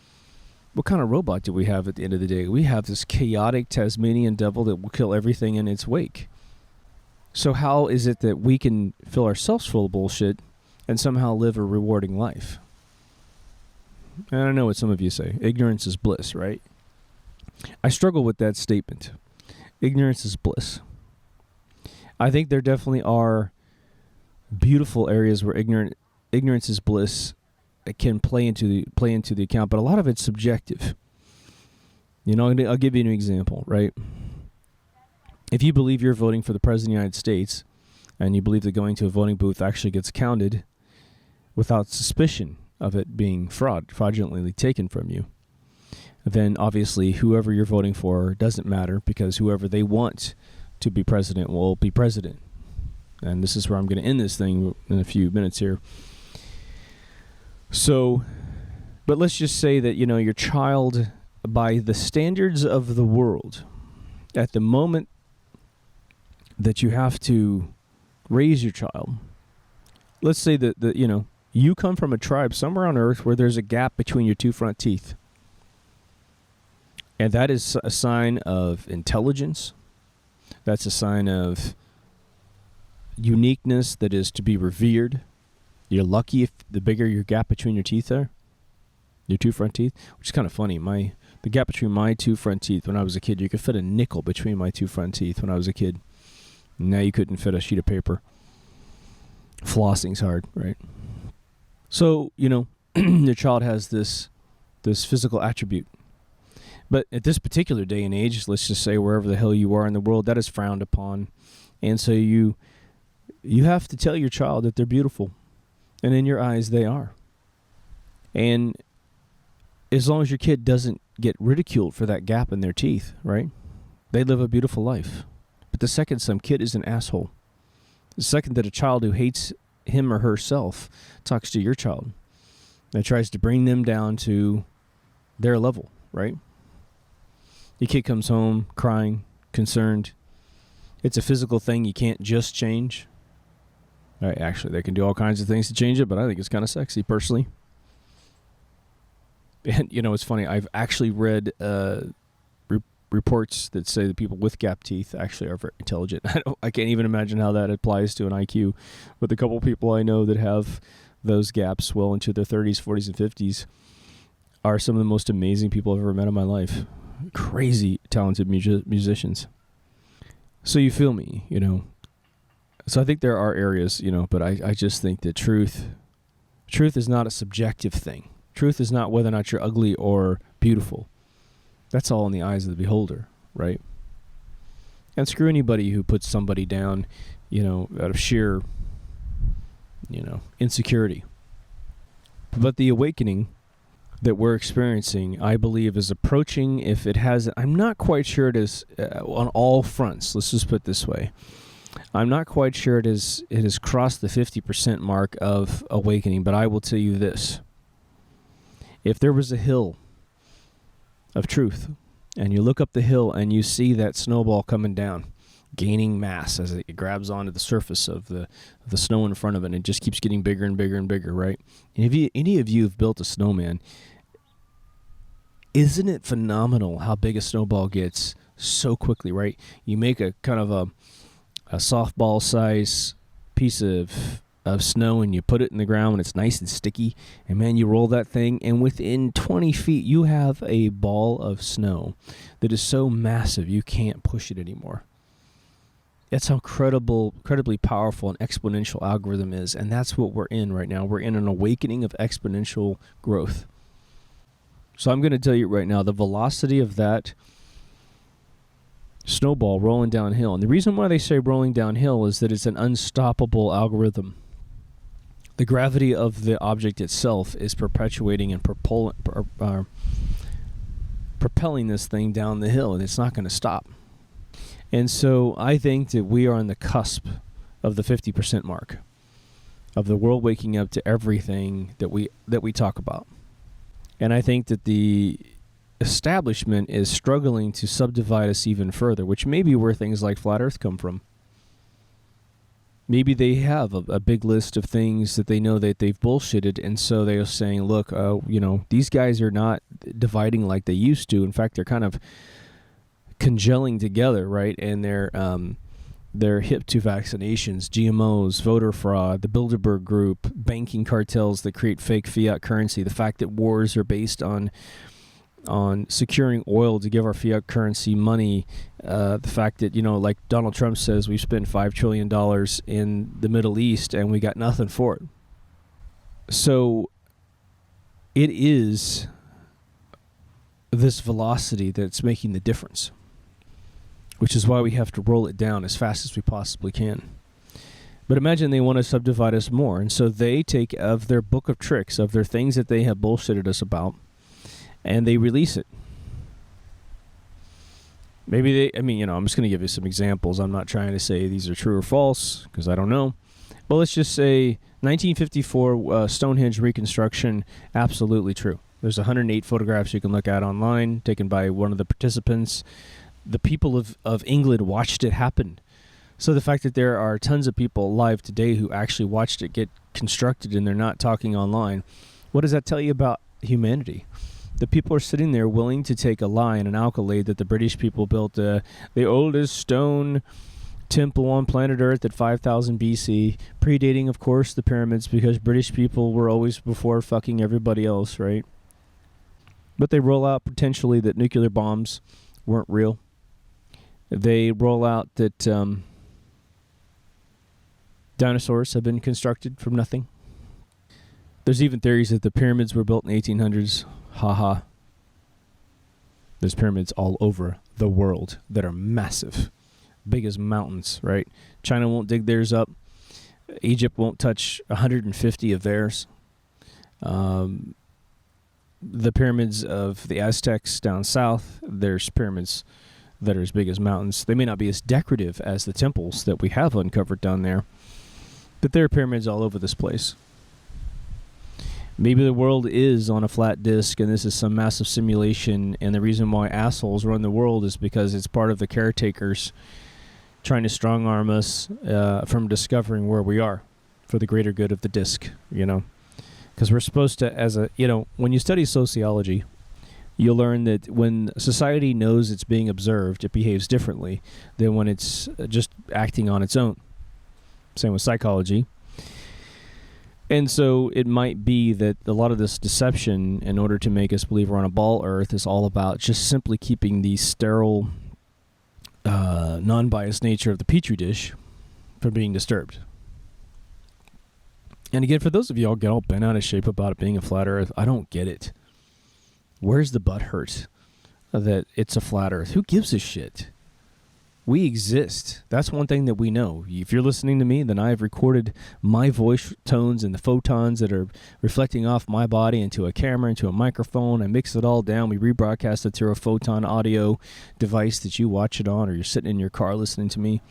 What kind of robot do we have at the end of the day? We have this chaotic Tasmanian devil that will kill everything in its wake. So how is it that we can fill ourselves full of bullshit and somehow live a rewarding life? And I know what some of you say. Ignorance is bliss, right? I struggle with that statement. Ignorance is bliss. I think there definitely are beautiful areas where ignorance is bliss. It can play into the account, but a lot of it's subjective. I'll give you an example, right? If you believe you're voting for the President of the United States, and you believe that going to a voting booth actually gets counted without suspicion of it being fraudulently taken from you, then obviously whoever you're voting for doesn't matter, because whoever they want to be president will be president. And this is where I'm going to end this thing in a few minutes here. So, but let's just say that, your child, by the standards of the world, at the moment that you have to raise your child, let's say that you come from a tribe somewhere on earth where there's a gap between your two front teeth. And that is a sign of intelligence. That's a sign of uniqueness that is to be revered. You're lucky if the bigger your gap between your teeth are, your two front teeth, which is kind of funny. The gap between my two front teeth when I was a kid, you could fit a nickel between my two front teeth when I was a kid. Now you couldn't fit a sheet of paper. Flossing's hard, right? So, your child has this physical attribute. But at this particular day and age, let's just say wherever the hell you are in the world, that is frowned upon. And so you have to tell your child that they're beautiful. And in your eyes, they are. And as long as your kid doesn't get ridiculed for that gap in their teeth, right? They live a beautiful life. But the second some kid is an asshole, the second that a child who hates him or herself talks to your child and tries to bring them down to their level, right? Your kid comes home crying, concerned. It's a physical thing you can't just change. Right, actually, they can do all kinds of things to change it, but I think it's kind of sexy, personally. And, it's funny. I've actually read reports that say that people with gap teeth actually are very intelligent. I can't even imagine how that applies to an IQ. But the couple people I know that have those gaps well into their 30s, 40s, and 50s are some of the most amazing people I've ever met in my life. Crazy talented musicians. So you feel me, So I think there are areas, but I just think that truth is not a subjective thing. Truth is not whether or not you're ugly or beautiful. That's all in the eyes of the beholder, right? And screw anybody who puts somebody down, out of sheer, insecurity. But the awakening that we're experiencing, I believe, is approaching, if it has, I'm not quite sure it is on all fronts. Let's just put it this way. I'm not quite sure it has crossed the 50% mark of awakening, but I will tell you this. If there was a hill of truth, and you look up the hill and you see that snowball coming down, gaining mass as it grabs onto the surface of the snow in front of it, and it just keeps getting bigger and bigger and bigger, right? And if any of you have built a snowman, isn't it phenomenal how big a snowball gets so quickly, right? You make a kind of a softball size piece of snow and you put it in the ground and it's nice and sticky, and man, you roll that thing and within 20 feet you have a ball of snow that is so massive you can't push it anymore. That's how incredibly powerful an exponential algorithm is, and that's what we're in right now. We're in an awakening of exponential growth. So I'm going to tell you right now, the velocity of that snowball rolling downhill, and the reason why they say rolling downhill is that it's an unstoppable algorithm. The gravity of the object itself is perpetuating and propelling this thing down the hill, and it's not going to stop. And so I think that we are on the cusp of the 50% mark of the world waking up to everything that we talk about. And I think that the establishment is struggling to subdivide us even further, which may be where things like Flat Earth come from. Maybe they have a big list of things that they know that they've bullshitted, and so they're saying, look, these guys are not dividing like they used to. In fact, they're kind of congealing together, right? And they're hip to vaccinations, GMOs, voter fraud, the Bilderberg Group, banking cartels that create fake fiat currency, the fact that wars are based on securing oil to give our fiat currency money, the fact that, like Donald Trump says, we spent $5 trillion in the Middle East and we got nothing for it. So it is this velocity that's making the difference, which is why we have to roll it down as fast as we possibly can. But imagine they want to subdivide us more, and so they take of their book of tricks, of their things that they have bullshitted us about, and they release it. Maybe I'm just going to give you some examples. I'm not trying to say these are true or false, because I don't know. But let's just say 1954 Stonehenge reconstruction, absolutely true. There's 108 photographs you can look at online, taken by one of the participants. The people of England watched it happen. So the fact that there are tons of people alive today who actually watched it get constructed and they're not talking online, what does that tell you about humanity? The people are sitting there willing to take a lie and an accolade that the British people built the oldest stone temple on planet Earth at 5000 BC, predating, of course, the pyramids, because British people were always before fucking everybody else, right? But they roll out potentially that nuclear bombs weren't real. They roll out that dinosaurs have been constructed from nothing. There's even theories that the pyramids were built in the 1800s. Haha. There's pyramids all over the world that are massive, big as mountains, right? China won't dig theirs up. Egypt won't touch 150 of theirs. The pyramids of the Aztecs down south, there's pyramids that are as big as mountains. They may not be as decorative as the temples that we have uncovered down there, but there are pyramids all over this place. Maybe the world is on a flat disk and this is some massive simulation, and the reason why assholes run the world is because it's part of the caretakers trying to strong-arm us from discovering where we are for the greater good of the disk, Because we're supposed to, when you study sociology, you'll learn that when society knows it's being observed, it behaves differently than when it's just acting on its own. Same with psychology. And so it might be that a lot of this deception, in order to make us believe we're on a ball Earth, is all about just simply keeping the sterile, non-biased nature of the Petri dish from being disturbed. And again, for those of you all get all bent out of shape about it being a flat Earth, I don't get it. Where's the butt hurt that it's a flat Earth? Who gives a shit? We exist. That's one thing that we know. If you're listening to me, then I have recorded my voice tones and the photons that are reflecting off my body into a camera, into a microphone. I mix it all down. We rebroadcast it through a photon audio device that you watch it on, or you're sitting in your car listening to me.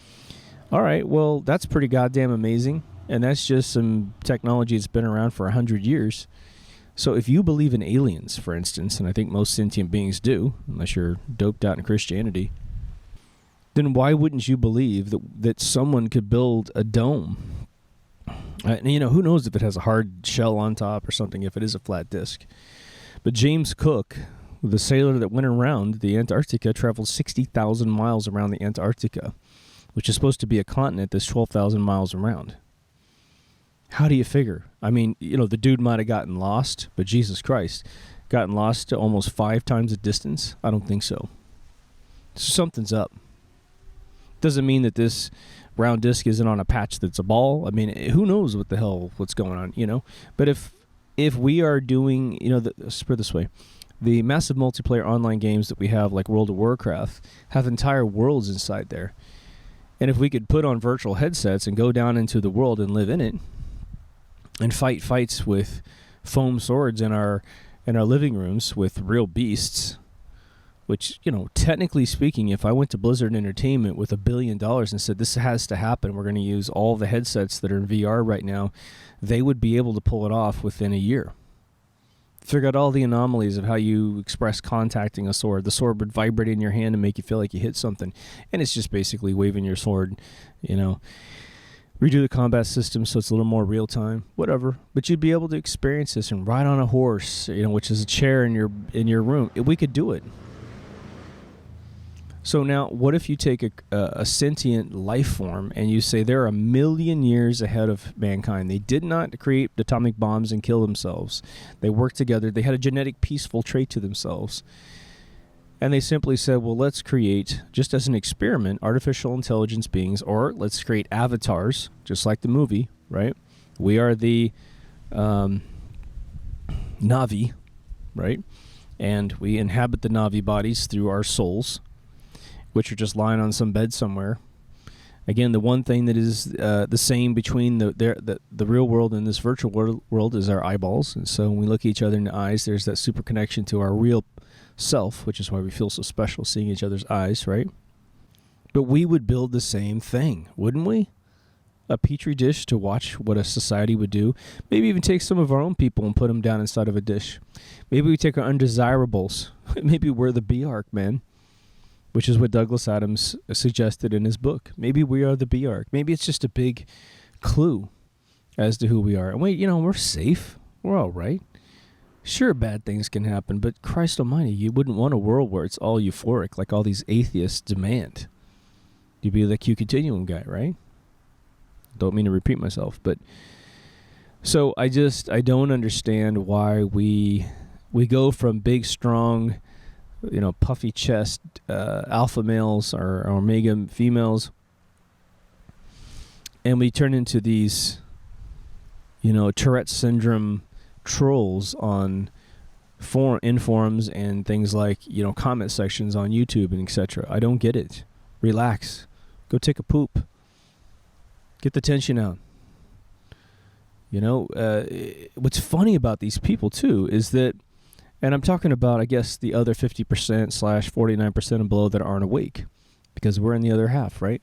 All right, well, that's pretty goddamn amazing. And that's just some technology that's been around for 100 years. So if you believe in aliens, for instance, and I think most sentient beings do, unless you're doped out in Christianity, then why wouldn't you believe that someone could build a dome? And, who knows if it has a hard shell on top or something, if it is a flat disk. But James Cook, the sailor that went around the Antarctica, traveled 60,000 miles around the Antarctica, which is supposed to be a continent that's 12,000 miles around. How do you figure? I mean, the dude might have gotten lost, but Jesus Christ, gotten lost to almost 5 times the distance? I don't think so. Something's up. Doesn't mean that this round disc isn't on a patch that's a ball. I mean, who knows what's going on, But if we are doing, let's put it this way, the massive multiplayer online games that we have, like World of Warcraft, have entire worlds inside there. And if we could put on virtual headsets and go down into the world and live in it, and fight fights with foam swords in our living rooms with real beasts, which, technically speaking, if I went to Blizzard Entertainment with $1 billion and said this has to happen, we're going to use all the headsets that are in VR right now, they would be able to pull it off within a year. Figure out all the anomalies of how you express contacting a sword. The sword would vibrate in your hand and make you feel like you hit something. And it's just basically waving your sword, Redo the combat system so it's a little more real time, whatever. But you'd be able to experience this and ride on a horse, which is a chair in your room. We could do it. So now, what if you take a sentient life form and you say they're 1 million years ahead of mankind? They did not create atomic bombs and kill themselves. They worked together. They had a genetic peaceful trait to themselves. And they simply said, well, let's create, just as an experiment, artificial intelligence beings, or let's create avatars, just like the movie, right? We are the Navi, right? And we inhabit the Navi bodies through our souls, which are just lying on some bed somewhere. Again, the one thing that is the same between the real world and this virtual world is our eyeballs. And so when we look at each other in the eyes, there's that super connection to our real self, which is why we feel so special seeing each other's eyes, right? But we would build the same thing, wouldn't we? A petri dish to watch what a society would do. Maybe even take some of our own people and put them down inside of a dish. Maybe we take our undesirables. Maybe we're the B-Ark, man. Which is what Douglas Adams suggested in his book. Maybe we are the B-Ark. Maybe it's just a big clue as to who we are. And wait, we're safe. We're all right. Sure, bad things can happen, but Christ almighty, you wouldn't want a world where it's all euphoric like all these atheists demand. You'd be the Q Continuum guy, right? Don't mean to repeat myself, but... So I don't understand why we go from big, strong... puffy chest alpha males or omega females, and we turn into these, Tourette syndrome trolls on forums and things like, comment sections on YouTube and etc. I don't get it. Relax. Go take a poop. Get the tension out. What's funny about these people, too, is that, and I'm talking about, I guess, the other 50% / 49% and below that aren't awake, because we're in the other half, right?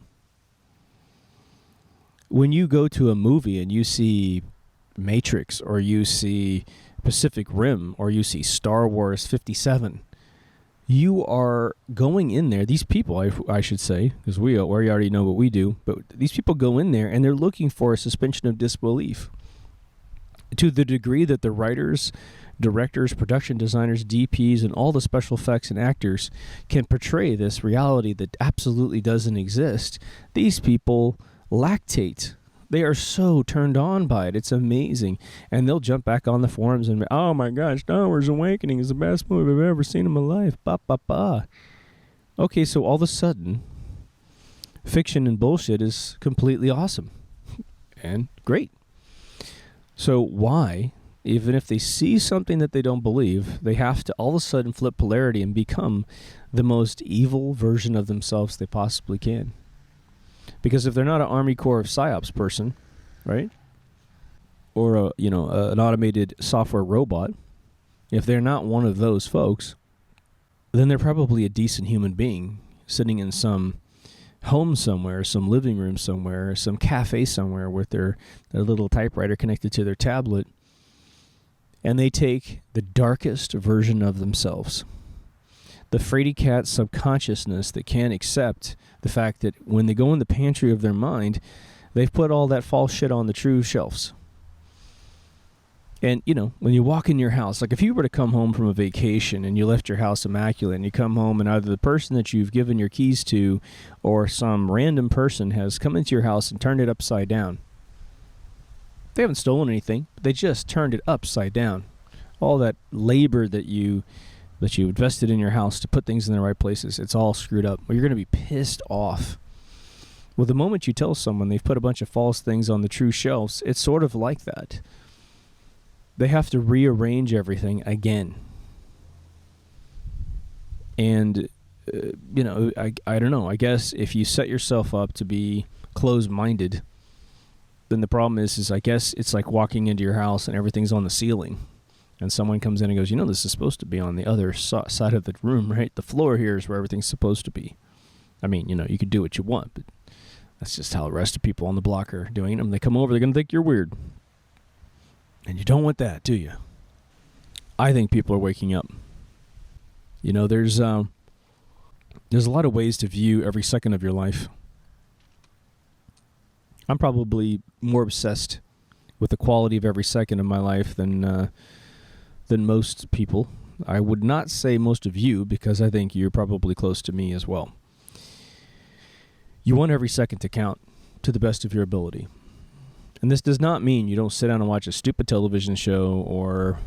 When you go to a movie and you see Matrix, or you see Pacific Rim, or you see Star Wars 57, you are going in there. These people, I should say, because we already know what we do, but these people go in there and they're looking for a suspension of disbelief to the degree that the writers, directors, production designers, DPs, and all the special effects and actors can portray this reality that absolutely doesn't exist. These people lactate. They are so turned on by it. It's amazing. And they'll jump back on the forums and, oh my gosh, Star Wars Awakening is the best movie I've ever seen in my life. Ba, ba, ba. Okay, so all of a sudden, fiction and bullshit is completely awesome and great. So why, even if they see something that they don't believe, they have to all of a sudden flip polarity and become the most evil version of themselves they possibly can. Because if they're not an Army Corps of PsyOps person, right, or an automated software robot, if they're not one of those folks, then they're probably a decent human being sitting in some home somewhere, some living room somewhere, some cafe somewhere with their little typewriter connected to their tablet, and they take the darkest version of themselves, the fraidy cat subconsciousness that can't accept the fact that when they go in the pantry of their mind, they've put all that false shit on the true shelves. And, when you walk in your house, like if you were to come home from a vacation and you left your house immaculate and you come home and either the person that you've given your keys to or some random person has come into your house and turned it upside down. They haven't stolen anything. They just turned it upside down. All that labor that you invested in your house to put things in the right places, it's all screwed up. Well, you're going to be pissed off. Well, the moment you tell someone they've put a bunch of false things on the true shelves, it's sort of like that. They have to rearrange everything again. And, I don't know. I guess if you set yourself up to be closed-minded, then the problem is I guess it's like walking into your house and everything's on the ceiling. And someone comes in and goes, this is supposed to be on the other side of the room, right? The floor here is where everything's supposed to be. I mean, you could do what you want, but that's just how the rest of people on the block are doing it. When they come over, they're going to think you're weird. And you don't want that, do you? I think people are waking up. There's a lot of ways to view every second of your life. I'm probably more obsessed with the quality of every second of my life than most people. I would not say most of you, because I think you're probably close to me as well. You want every second to count to the best of your ability. And this does not mean you don't sit down and watch a stupid television show or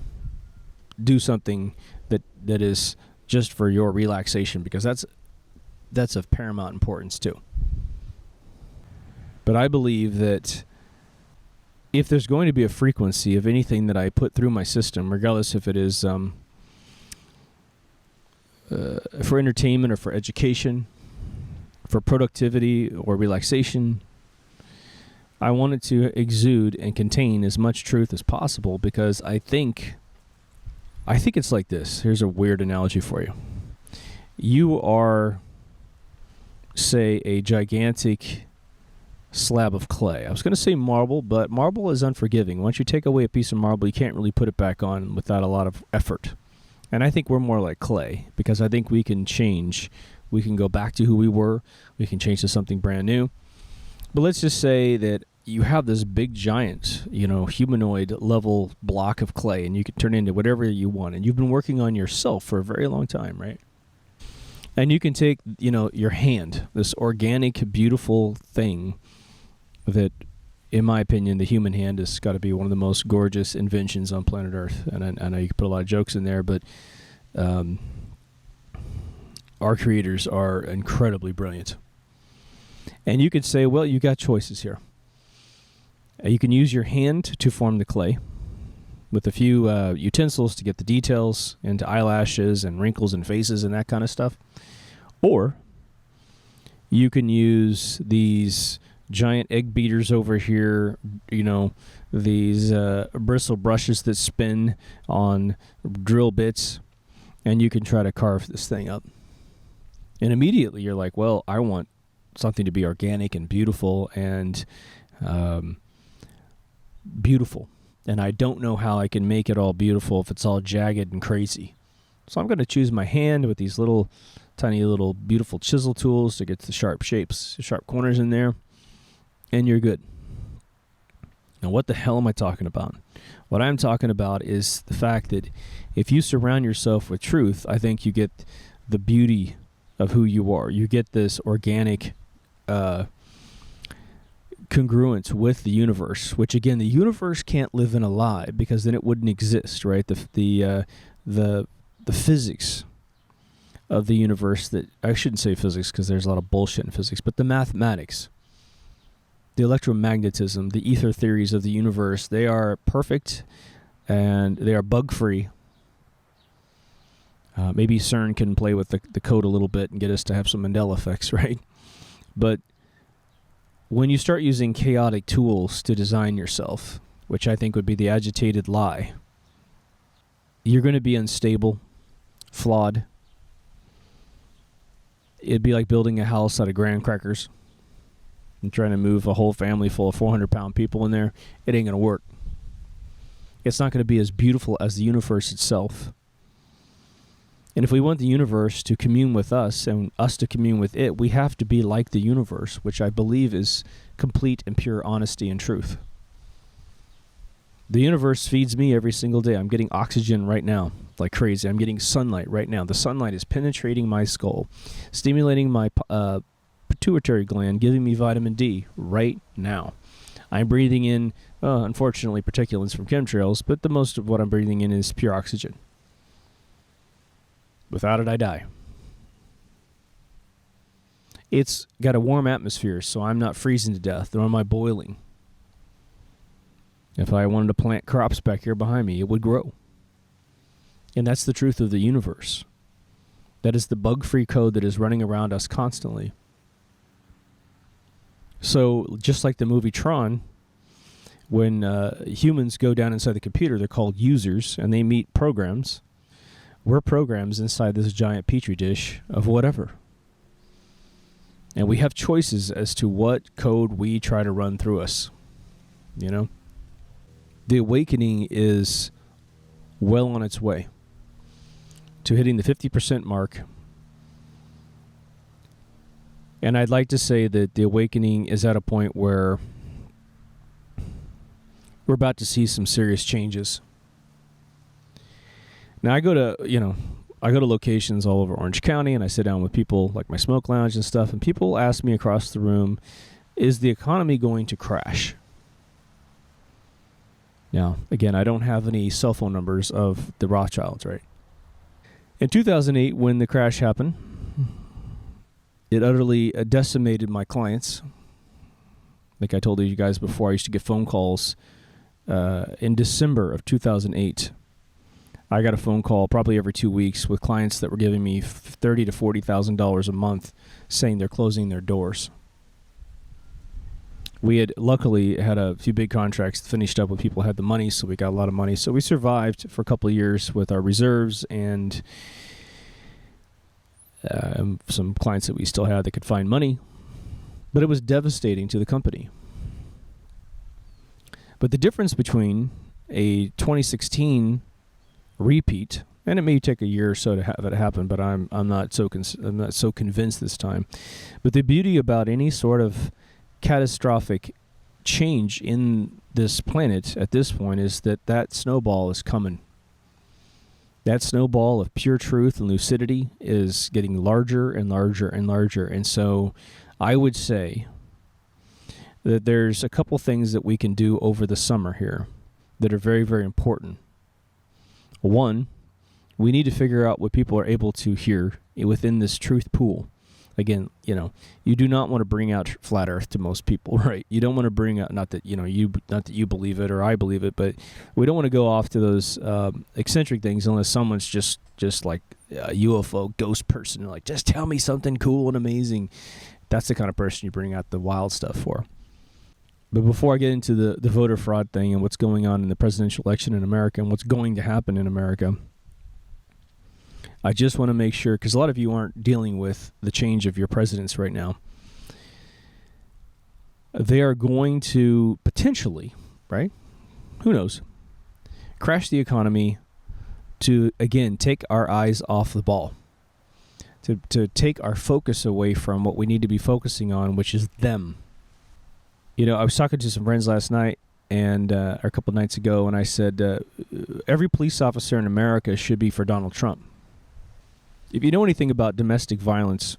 do something that is just for your relaxation, because that's of paramount importance too. But I believe that if there's going to be a frequency of anything that I put through my system, regardless if it is for entertainment or for education, for productivity or relaxation, I want it to exude and contain as much truth as possible, because I think it's like this. Here's a weird analogy for you. You are, say, a gigantic slab of clay. I was going to say marble, but marble is unforgiving. Once you take away a piece of marble, you can't really put it back on without a lot of effort. And I think we're more like clay, because I think we can change. We can go back to who we were. We can change to something brand new. But let's just say that you have this big giant, humanoid level block of clay, and you can turn it into whatever you want. And you've been working on yourself for a very long time, right? And you can take, your hand, this organic, beautiful thing that, in my opinion, the human hand has got to be one of the most gorgeous inventions on planet Earth. And I know you can put a lot of jokes in there, but our creators are incredibly brilliant. And you could say, well, you got choices here. You can use your hand to form the clay with a few utensils to get the details into eyelashes and wrinkles and faces and that kind of stuff. Or you can use these giant egg beaters over here, these bristle brushes that spin on drill bits, and you can try to carve this thing up. And immediately you're like, well, I want something to be organic and beautiful and beautiful. And I don't know how I can make it all beautiful if it's all jagged and crazy. So I'm going to choose my hand with these little, tiny little beautiful chisel tools to get the sharp shapes, sharp corners in there, and you're good. Now, what the hell am I talking about? What I'm talking about is the fact that if you surround yourself with truth, I think you get the beauty of who you are. You get this organic congruent with the universe, which again, the universe can't live in a lie, because then it wouldn't exist, right? The physics of the universe, that I shouldn't say physics because there's a lot of bullshit in physics, but the mathematics, the electromagnetism, the ether theories of the universe, they are perfect and they are bug-free. Maybe CERN can play with the code a little bit and get us to have some Mandela effects, right? But when you start using chaotic tools to design yourself, which I think would be the agitated lie, you're going to be unstable, flawed. It'd be like building a house out of graham crackers and trying to move a whole family full of 400-pound people in there. It ain't going to work. It's not going to be as beautiful as the universe itself. And if we want the universe to commune with us and us to commune with it, we have to be like the universe, which I believe is complete and pure honesty and truth. The universe feeds me every single day. I'm getting oxygen right now like crazy. I'm getting sunlight right now. The sunlight is penetrating my skull, stimulating my pituitary gland, giving me vitamin D right now. I'm breathing in, unfortunately, particulates from chemtrails, but the most of what I'm breathing in is pure oxygen. Without it, I die. It's got a warm atmosphere, so I'm not freezing to death, nor am I boiling. If I wanted to plant crops back here behind me, it would grow. And that's the truth of the universe. That is the bug-free code that is running around us constantly. So, just like the movie Tron, when humans go down inside the computer, they're called users, and they meet programs. We're programs inside this giant petri dish of whatever. And we have choices as to what code we try to run through us. You know? The awakening is well on its way to hitting the 50% mark. And I'd like to say that the awakening is at a point where we're about to see some serious changes. Now, I go to locations all over Orange County, and I sit down with people like my smoke lounge and stuff, and people ask me across the room, is the economy going to crash? Now, again, I don't have any cell phone numbers of the Rothschilds, right? In 2008, when the crash happened, it utterly decimated my clients. Like I told you guys before, I used to get phone calls in December of 2008. I got a phone call probably every 2 weeks with clients that were giving me $30,000 to $40,000 a month saying they're closing their doors. We had luckily had a few big contracts finished up with people who had the money, so we got a lot of money. So we survived for a couple of years with our reserves and some clients that we still had that could find money. But it was devastating to the company. But the difference between a 2016 repeat, and it may take a year or so to have it happen, but I'm not so convinced this time. But the beauty about any sort of catastrophic change in this planet at this point is that snowball is coming. That snowball of pure truth and lucidity is getting larger and larger and larger. And so I would say that there's a couple things that we can do over the summer here that are very, very important. One, we need to figure out what people are able to hear within this truth pool. Again, you do not want to bring out flat Earth to most people, right? You don't want to bring out, not that you believe it or I believe it, but we don't want to go off to those eccentric things unless someone's just like a UFO ghost person, like, just tell me something cool and amazing. That's the kind of person you bring out the wild stuff for. But before I get into the voter fraud thing and what's going on in the presidential election in America and what's going to happen in America, I just want to make sure, because a lot of you aren't dealing with the change of your presidents right now. They are going to potentially, right? Who knows? Crash the economy to, again, take our eyes off the ball. To take our focus away from what we need to be focusing on, which is them. I was talking to some friends last night and or a couple nights ago, and I said, every police officer in America should be for Donald Trump. If you know anything about domestic violence,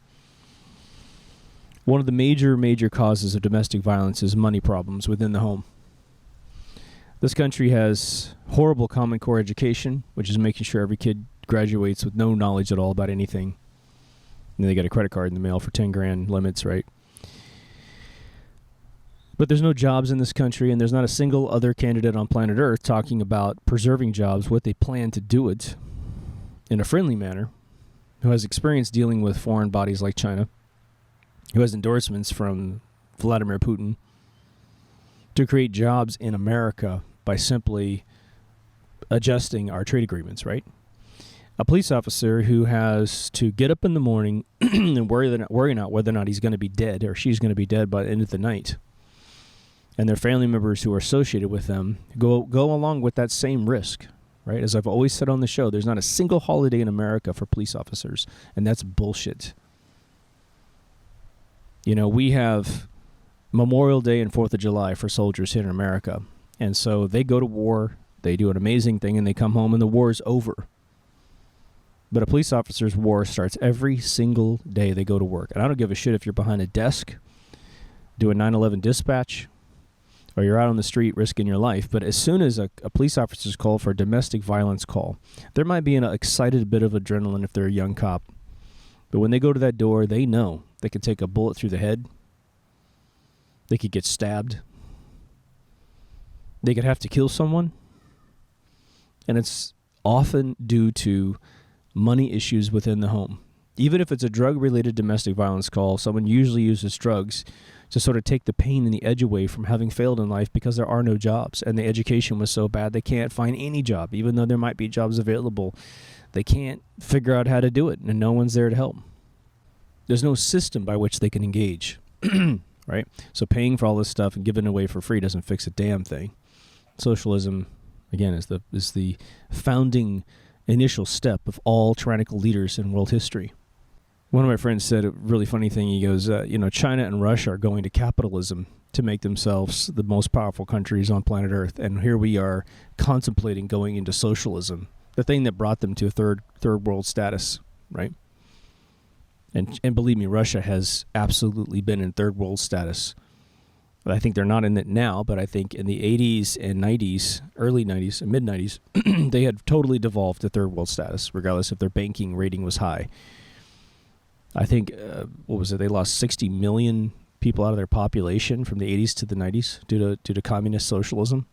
one of the major causes of domestic violence is money problems within the home. This country has horrible Common Core education, which is making sure every kid graduates with no knowledge at all about anything. And then they get a credit card in the mail for 10 grand limits, right? But there's no jobs in this country, and there's not a single other candidate on planet Earth talking about preserving jobs, what they plan to do it. in a friendly manner, who has experience dealing with foreign bodies like China, who has endorsements from Vladimir Putin, to create jobs in America by simply adjusting our trade agreements, right? A police officer who has to get up in the morning and worrying out whether or not he's going to be dead or she's going to be dead by the end of the night, and their family members who are associated with them go along with that same risk, right? As I've always said on the show, there's not a single holiday in America for police officers, and that's bullshit. You know, we have Memorial Day and 4th of July for soldiers here in America, and so they go to war, they do an amazing thing, and they come home, and the war is over. But a police officer's war starts every single day they go to work. And I don't give a shit if you're behind a desk doing 9/11 dispatch or you're out on the street risking your life. But as soon as a police officer's called for a domestic violence call, there might be an excited bit of adrenaline if they're a young cop. But when they go to that door, they know they could take a bullet through the head. They could get stabbed. They could have to kill someone. And it's often due to money issues within the home. Even if it's a drug-related domestic violence call, someone usually uses drugs to sort of take the pain and the edge away from having failed in life because there are no jobs, and the education was so bad they can't find any job. Even though there might be jobs available, they can't figure out how to do it, and no one's there to help. There's no system by which they can engage, right? So paying for all this stuff and giving it away for free doesn't fix a damn thing. Socialism, again, is the founding initial step of all tyrannical leaders in world history. One of my friends said a really funny thing. He goes, China and Russia are going to capitalism to make themselves the most powerful countries on planet Earth. And here we are contemplating going into socialism, the thing that brought them to a third world status, right? And believe me, Russia has absolutely been in third world status. I think they're not in it now, but I think in the 80s and 90s, early 90s and mid 90s, they had totally devolved to third world status, regardless if their banking rating was high. I think, they lost 60 million people out of their population from the 80s to the 90s due to communist socialism.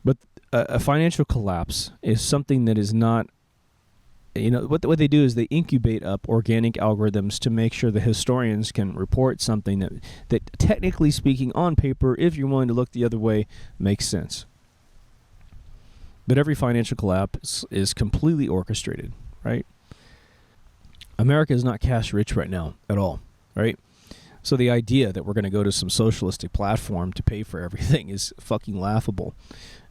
But a financial collapse is something that is not, what they do is they incubate up organic algorithms to make sure the historians can report something that technically speaking on paper, if you're willing to look the other way, makes sense. But every financial collapse is completely orchestrated, right? America is not cash rich right now at all, right? So the idea that we're going to go to some socialistic platform to pay for everything is fucking laughable.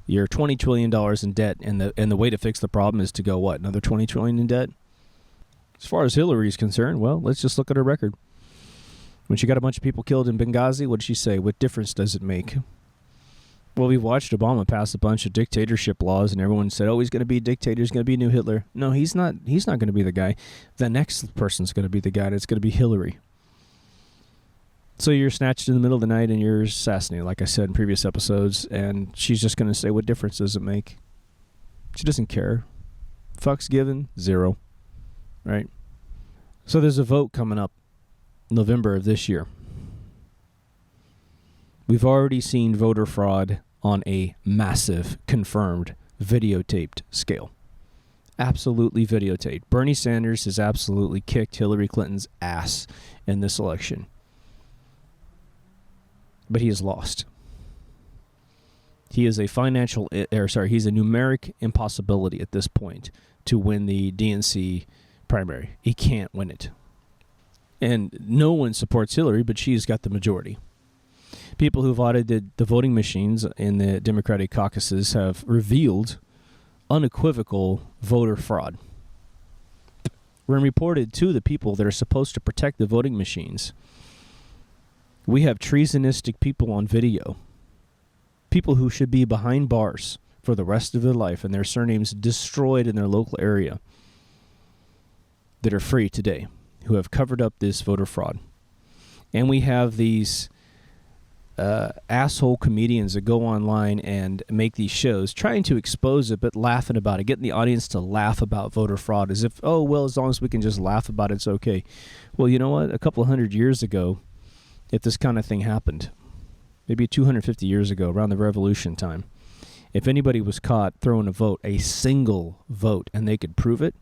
You're $20 trillion in debt, and the way to fix the problem is to go, what, another $20 trillion in debt? As far as Hillary's concerned, well, let's just look at her record. When she got a bunch of people killed in Benghazi, what did she say? What difference does it make? Well, we watched Obama pass a bunch of dictatorship laws, and everyone said, oh, he's going to be a dictator, he's going to be a new Hitler. No, he's not going to be the guy. The next person's going to be the guy, and it's going to be Hillary. So you're snatched in the middle of the night and you're assassinated, like I said in previous episodes, and she's just going to say, what difference does it make? She doesn't care. Fucks given, 0. Right? So there's a vote coming up November of this year. We've already seen voter fraud on a massive, confirmed, videotaped scale. Absolutely videotaped. Bernie Sanders has absolutely kicked Hillary Clinton's ass in this election. But he has lost. He is he's a numeric impossibility at this point to win the DNC primary. He can't win it. And no one supports Hillary, but she's got the majority. People who've audited the voting machines in the Democratic caucuses have revealed unequivocal voter fraud. When reported to the people that are supposed to protect the voting machines, we have treasonistic people on video, people who should be behind bars for the rest of their life and their surnames destroyed in their local area, that are free today, who have covered up this voter fraud. And we have these asshole comedians that go online and make these shows trying to expose it but laughing about it, getting the audience to laugh about voter fraud as if, oh, well, as long as we can just laugh about it, it's okay. Well, you know what? A couple of hundred years ago, if this kind of thing happened, maybe 250 years ago, around the Revolution time, if anybody was caught throwing a vote, a single vote, and they could prove it,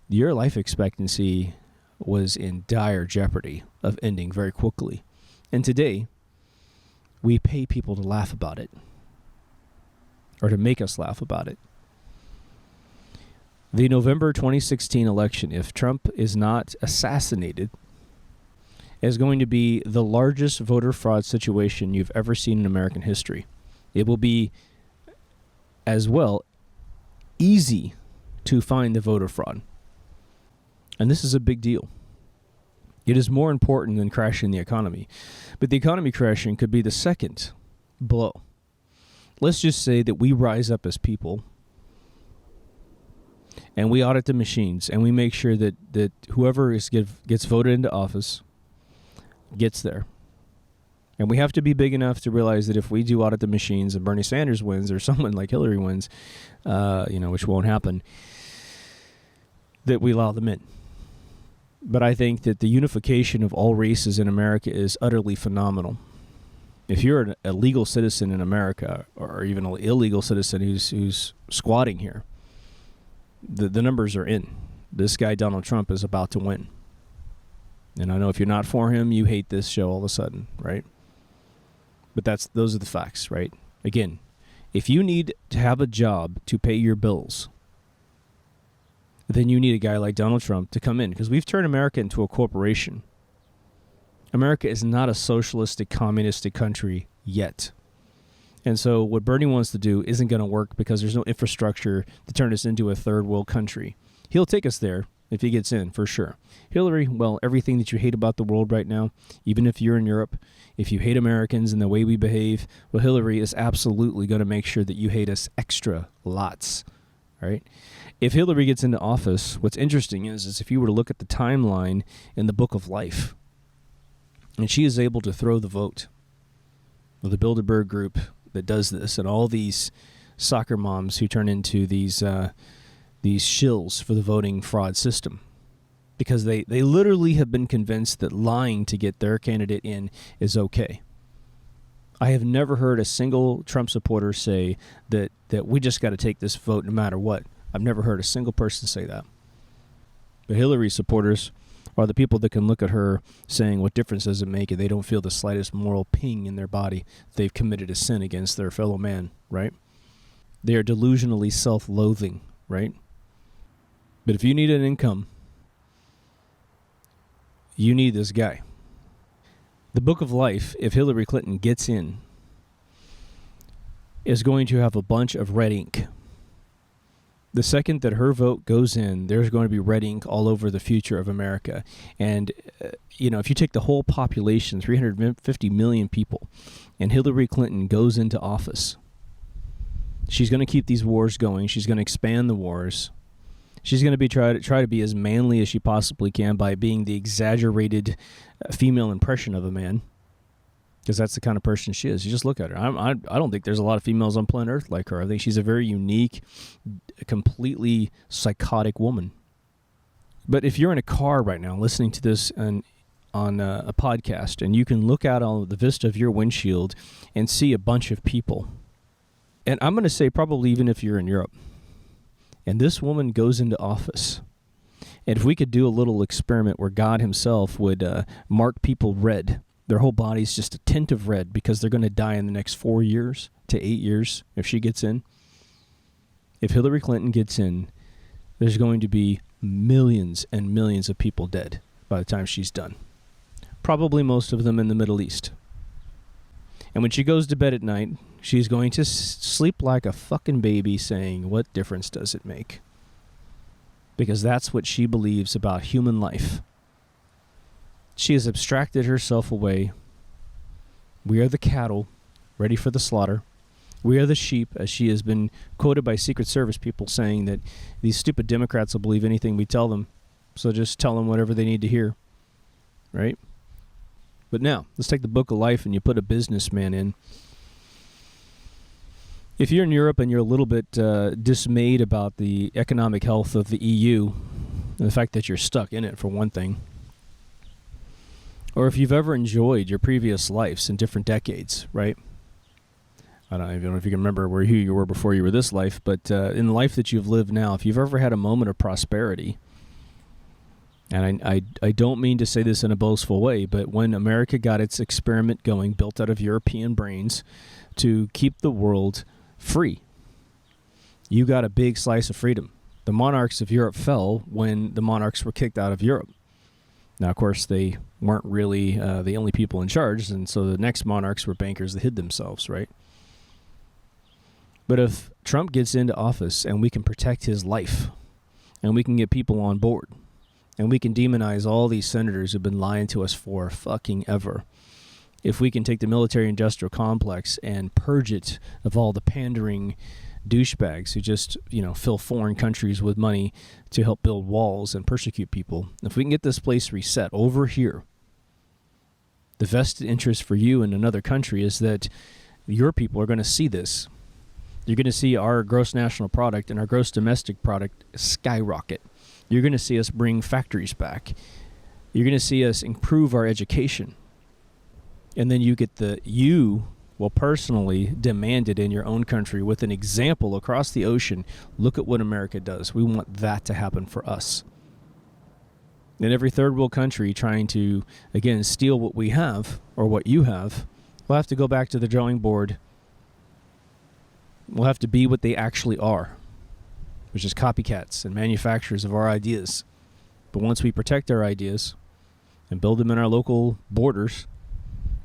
your life expectancy was in dire jeopardy of ending very quickly. And today, we pay people to laugh about it, or to make us laugh about it. The November 2016 election, if Trump is not assassinated, is going to be the largest voter fraud situation you've ever seen in American history. It will be, as well, easy to find the voter fraud. And this is a big deal. It is more important than crashing the economy. But the economy crashing could be the second blow. Let's just say that we rise up as people and we audit the machines and we make sure that whoever gets voted into office gets there. And we have to be big enough to realize that if we do audit the machines and Bernie Sanders wins or someone like Hillary wins, which won't happen, that we allow them in. But I think that the unification of all races in America is utterly phenomenal. If you're a legal citizen in America, or even an illegal citizen who's squatting here, the numbers are in. This guy, Donald Trump, is about to win. And I know if you're not for him, you hate this show all of a sudden, right? But those are the facts, right? Again, if you need to have a job to pay your bills, then you need a guy like Donald Trump to come in, because we've turned America into a corporation. America is not a socialistic, communistic country yet. And so what Bernie wants to do isn't going to work because there's no infrastructure to turn us into a third world country. He'll take us there if he gets in, for sure. Hillary, well, everything that you hate about the world right now, even if you're in Europe, if you hate Americans and the way we behave, well, Hillary is absolutely going to make sure that you hate us extra lots, right? If Hillary gets into office, what's interesting is if you were to look at the timeline in the Book of Life, and she is able to throw the vote with the Bilderberg group that does this, and all these soccer moms who turn into these shills for the voting fraud system, because they literally have been convinced that lying to get their candidate in is okay. I have never heard a single Trump supporter say that we just got to take this vote no matter what. I've never heard a single person say that. But Hillary supporters are the people that can look at her saying, what difference does it make? And they don't feel the slightest moral ping in their body. They've committed a sin against their fellow man, right? They are delusionally self-loathing, right? But if you need an income, you need this guy. The Book of Life, if Hillary Clinton gets in, is going to have a bunch of red ink. The second that her vote goes in, there's going to be red ink all over the future of America. And, if you take the whole population, 350 million people, and Hillary Clinton goes into office, she's going to keep these wars going. She's going to expand the wars. She's going to try to be as manly as she possibly can by being the exaggerated female impression of a man, because that's the kind of person she is. You just look at her. I don't think there's a lot of females on planet Earth like her. I think she's a very unique, completely psychotic woman. But if you're in a car right now listening to this on a podcast, and you can look out on the vista of your windshield and see a bunch of people, and I'm going to say probably even if you're in Europe, and this woman goes into office, and if we could do a little experiment where God himself would mark people red, their whole body's just a tint of red because they're going to die in the next 4 years to 8 years if she gets in. If Hillary Clinton gets in, there's going to be millions and millions of people dead by the time she's done. Probably most of them in the Middle East. And when she goes to bed at night, she's going to sleep like a fucking baby saying, what difference does it make? Because that's what she believes about human life. She has abstracted herself away. We are the cattle, ready for the slaughter. We are the sheep, as she has been quoted by Secret Service people saying that these stupid Democrats will believe anything we tell them, so just tell them whatever they need to hear, right? But now, let's take the Book of Life and you put a businessman in. If you're in Europe and you're a little bit dismayed about the economic health of the EU, and the fact that you're stuck in it, for one thing, or if you've ever enjoyed your previous lives in different decades, right? I don't even know if you can remember who you were before you were this life, but in the life that you've lived now, if you've ever had a moment of prosperity, And I don't mean to say this in a boastful way, but when America got its experiment going, built out of European brains to keep the world free, you got a big slice of freedom. The monarchs of Europe fell when the monarchs were kicked out of Europe. Now, of course, they weren't really the only people in charge, and so the next monarchs were bankers that hid themselves, right? But if Trump gets into office and we can protect his life, and we can get people on board, and we can demonize all these senators who've been lying to us for fucking ever, if we can take the military-industrial complex and purge it of all the pandering douchebags who just, fill foreign countries with money to help build walls and persecute people, if we can get this place reset over here, the vested interest for you in another country is that your people are going to see this. You're going to see our gross national product and our gross domestic product skyrocket. You're going to see us bring factories back. You're going to see us improve our education. And then you will personally demand it in your own country with an example across the ocean. Look at what America does. We want that to happen for us. And every third world country trying to, again, steal what we have or what you have, we'll have to go back to the drawing board. We'll have to be what they actually are, which is copycats and manufacturers of our ideas. But once we protect our ideas and build them in our local borders,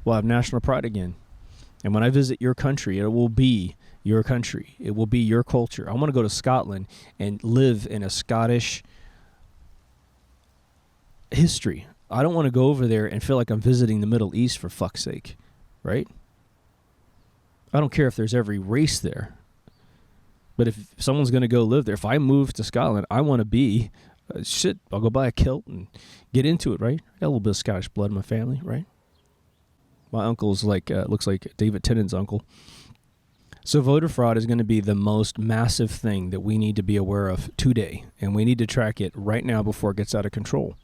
we'll have national pride again. And when I visit your country, it will be your country. It will be your culture. I want to go to Scotland and live in a Scottish history. I don't want to go over there and feel like I'm visiting the Middle East, for fuck's sake, right? I don't care if there's every race there. But if someone's going to go live there, if I move to Scotland, I want to be, I'll go buy a kilt and get into it, right? I got a little bit of Scottish blood in my family, right? My uncle's looks like David Tennant's uncle. So voter fraud is going to be the most massive thing that we need to be aware of today. And we need to track it right now before it gets out of control.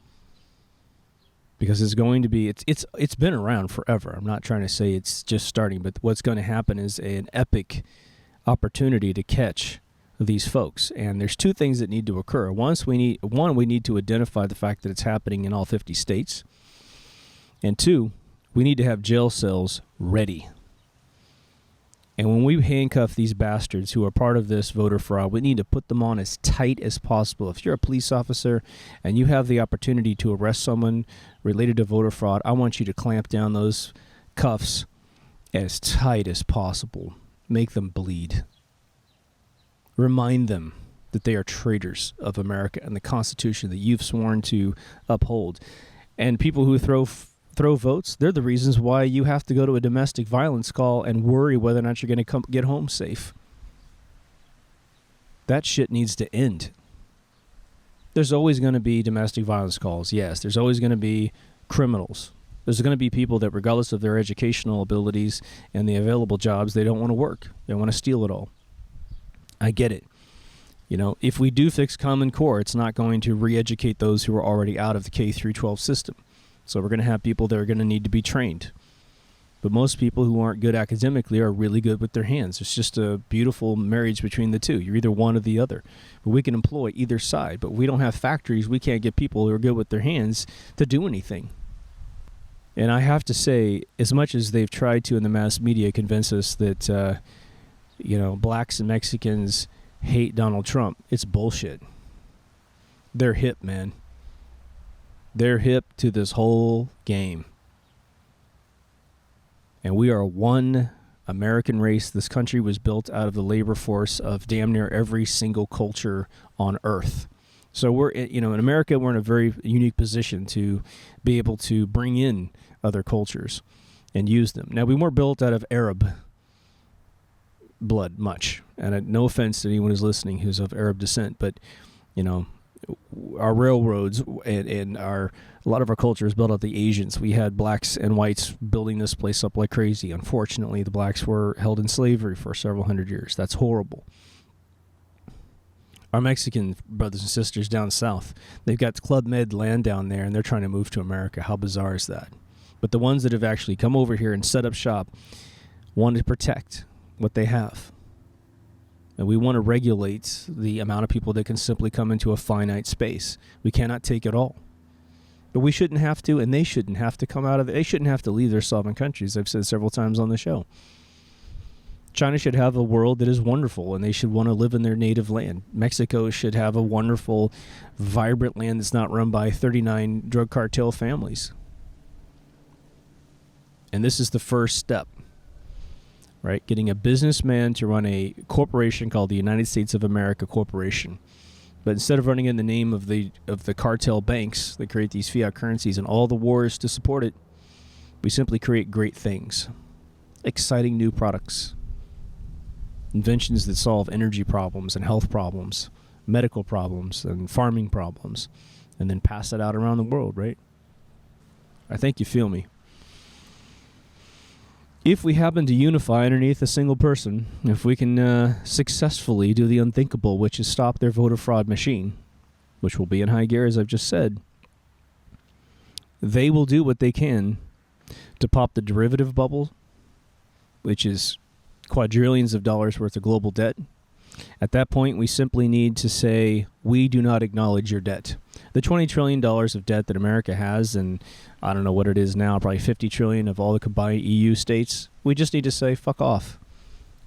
Because it's going to be, it's been around forever. I'm not trying to say it's just starting, but what's going to happen is an epic opportunity to catch these folks. And there's two things that need to occur. One, we need to identify the fact that it's happening in all 50 states. And two, we need to have jail cells ready. And when we handcuff these bastards who are part of this voter fraud, we need to put them on as tight as possible. If you're a police officer and you have the opportunity to arrest someone related to voter fraud, I want you to clamp down those cuffs as tight as possible. Make them bleed. Remind them that they are traitors of America and the Constitution that you've sworn to uphold. And people who throw votes, they're the reasons why you have to go to a domestic violence call and worry whether or not you're going to get home safe. That shit needs to end. There's always going to be domestic violence calls, yes. There's always going to be criminals. There's going to be people that, regardless of their educational abilities and the available jobs, they don't want to work. They want to steal it all. I get it. If we do fix Common Core, it's not going to re-educate those who are already out of the K-12 system. So we're going to have people that are going to need to be trained. But most people who aren't good academically are really good with their hands. It's just a beautiful marriage between the two. You're either one or the other. But we can employ either side. But we don't have factories. We can't get people who are good with their hands to do anything. And I have to say, as much as they've tried to in the mass media convince us that, blacks and Mexicans hate Donald Trump, it's bullshit. They're hip, man. They're hip to this whole game. And we are one American race. This country was built out of the labor force of damn near every single culture on earth. So we're, in America, we're in a very unique position to be able to bring in other cultures and use them. Now, we weren't built out of Arab blood much. And no offense to anyone who's listening who's of Arab descent, but, our railroads and a lot of our culture is built out of the Asians. We had blacks and whites building this place up like crazy. Unfortunately, the blacks were held in slavery for several hundred years. That's horrible. Our Mexican brothers and sisters down south, they've got Club Med land down there, and they're trying to move to America. How bizarre is that? But the ones that have actually come over here and set up shop want to protect what they have. And we want to regulate the amount of people that can simply come into a finite space. We cannot take it all. But we shouldn't have to, and they shouldn't have to come out of it. They shouldn't have to leave their sovereign countries. I've said several times on the show. China should have a world that is wonderful, and they should want to live in their native land. Mexico should have a wonderful, vibrant land that's not run by 39 drug cartel families. And this is the first step, right? Getting a businessman to run a corporation called the United States of America Corporation. But instead of running in the name of the cartel banks that create these fiat currencies and all the wars to support it, we simply create great things. Exciting new products. Inventions that solve energy problems and health problems, medical problems and farming problems, and then pass it out around the world, right? I think you feel me. If we happen to unify underneath a single person, if we can successfully do the unthinkable, which is stop their voter fraud machine, which will be in high gear, as I've just said, they will do what they can to pop the derivative bubble, which is quadrillions of dollars worth of global debt. At that point, we simply need to say, we do not acknowledge your debt. The $20 trillion of debt that America has, and I don't know what it is now, probably $50 trillion of all the combined EU states, we just need to say, fuck off.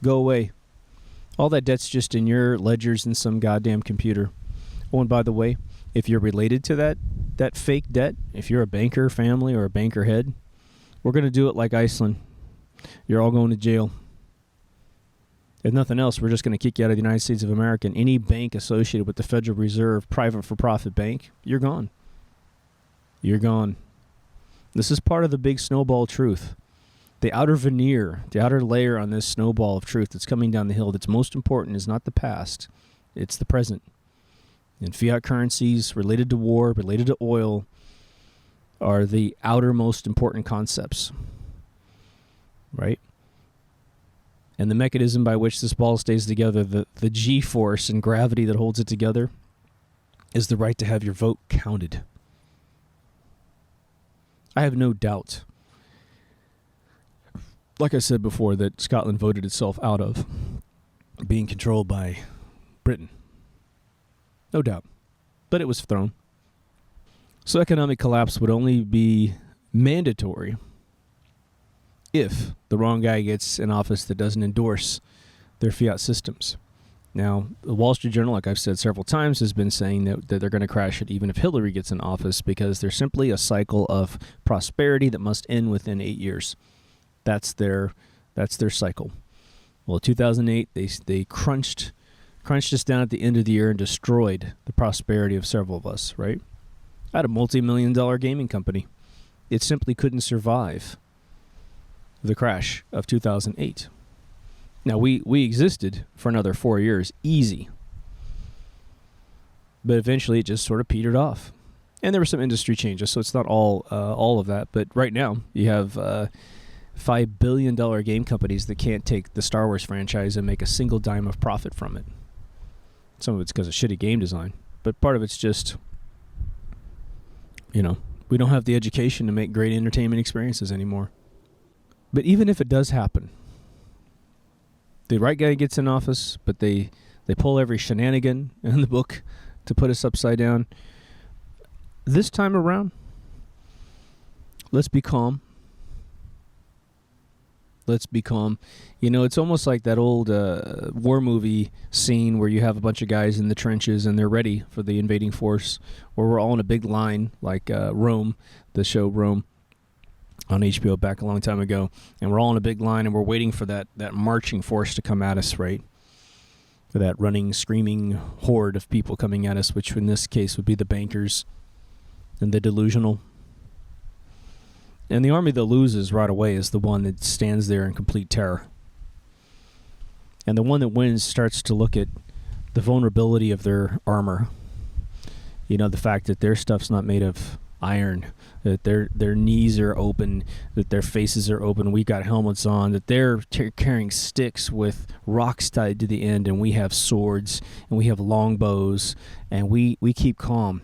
Go away. All that debt's just in your ledgers in some goddamn computer. Oh, and by the way, if you're related to that fake debt, if you're a banker family or a banker head, we're going to do it like Iceland. You're all going to jail. If nothing else, we're just going to kick you out of the United States of America. And any bank associated with the Federal Reserve, private for-profit bank, you're gone. You're gone. This is part of the big snowball truth. The outer veneer, the outer layer on this snowball of truth that's coming down the hill that's most important is not the past, it's the present. And fiat currencies related to war, related to oil, are the outermost important concepts. Right? And the mechanism by which this ball stays together, the G-force and gravity that holds it together, is the right to have your vote counted. I have no doubt, like I said before, that Scotland voted itself out of being controlled by Britain. No doubt. But it was thrown. So economic collapse would only be mandatory if the wrong guy gets in office that doesn't endorse their fiat systems. Now, the Wall Street Journal, like I've said several times, has been saying that they're going to crash it even if Hillary gets in office because there's simply a cycle of prosperity that must end within 8 years. That's their cycle. Well, 2008, they crunched us down at the end of the year and destroyed the prosperity of several of us, right? I had a multi-million-dollar gaming company. It simply couldn't survive the crash of 2008. Now, we existed for another 4 years, easy. But eventually it just sort of petered off. And there were some industry changes, so it's not all of that. But right now, you have $5 billion game companies that can't take the Star Wars franchise and make a single dime of profit from it. Some of it's because of shitty game design. But part of it's just, we don't have the education to make great entertainment experiences anymore. But even if it does happen, the right guy gets in office, but they pull every shenanigan in the book to put us upside down. This time around, let's be calm. Let's be calm. It's almost like that old war movie scene where you have a bunch of guys in the trenches and they're ready for the invading force, where we're all in a big line, like Rome, the show Rome, on HBO back a long time ago, and we're all in a big line and we're waiting for that marching force to come at us, right? For that running, screaming horde of people coming at us, which in this case would be the bankers and the delusional. And the army that loses right away is the one that stands there in complete terror. And the one that wins starts to look at the vulnerability of their armor. The fact that their stuff's not made of iron, that their knees are open, that their faces are open, we got helmets on, that they're carrying sticks with rocks tied to the end, and we have swords, and we have longbows, and we keep calm.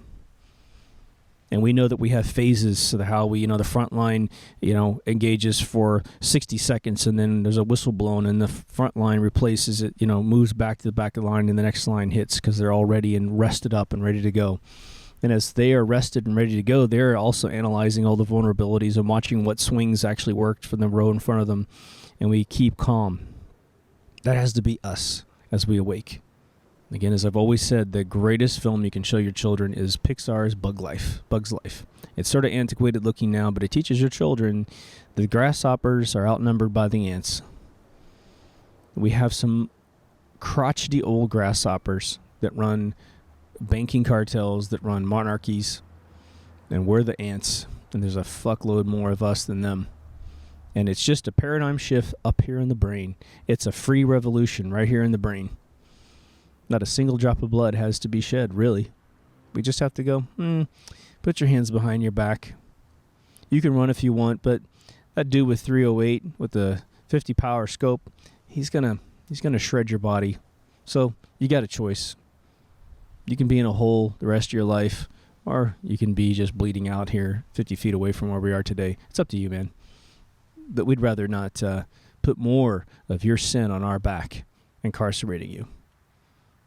And we know that we have phases, so how we, the front line, engages for 60 seconds, and then there's a whistle blown, and the front line replaces it, moves back to the back of the line, and the next line hits because they're all ready and rested up and ready to go. And as they are rested and ready to go, they're also analyzing all the vulnerabilities and watching what swings actually worked for the row in front of them. And we keep calm. That has to be us as we awake. Again, as I've always said, the greatest film you can show your children is Pixar's Bug's Life. It's sort of antiquated looking now, but it teaches your children the grasshoppers are outnumbered by the ants. We have some crotchety old grasshoppers that run banking cartels, that run monarchies, and we're the ants, and there's a fuckload more of us than them. And it's just a paradigm shift up here in the brain. It's a free revolution right here in the brain. Not a single drop of blood has to be shed, really. We just have to go, put your hands behind your back. You can run if you want, but that dude with 308 with the 50 power scope, he's gonna shred your body. So you got a choice. You can be in a hole the rest of your life, or you can be just bleeding out here 50 feet away from where we are today. It's up to you, man. But we'd rather not put more of your sin on our back, incarcerating you.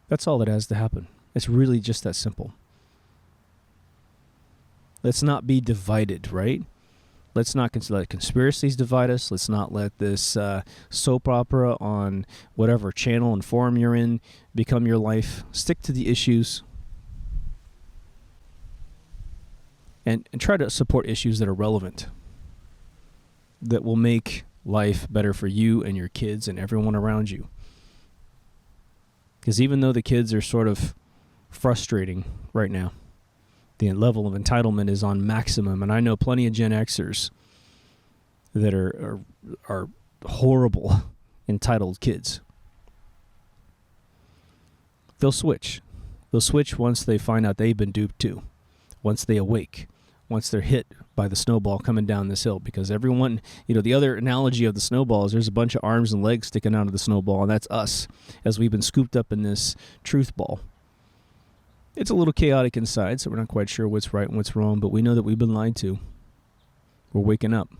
That's all that has to happen. It's really just that simple. Let's not be divided, right? Let's not let conspiracies divide us. Let's not let this soap opera on whatever channel and forum you're in become your life. Stick to the issues. And try to support issues that are relevant, that will make life better for you and your kids and everyone around you. Because even though the kids are sort of frustrating right now, the level of entitlement is on maximum. And I know plenty of Gen Xers that are horrible, entitled kids. They'll switch. They'll switch once they find out they've been duped too. Once they awake. Once they're hit by the snowball coming down this hill. Because everyone, the other analogy of the snowball is there's a bunch of arms and legs sticking out of the snowball, and that's us as we've been scooped up in this truth ball. It's a little chaotic inside, so we're not quite sure what's right and what's wrong, but we know that we've been lied to. We're waking up.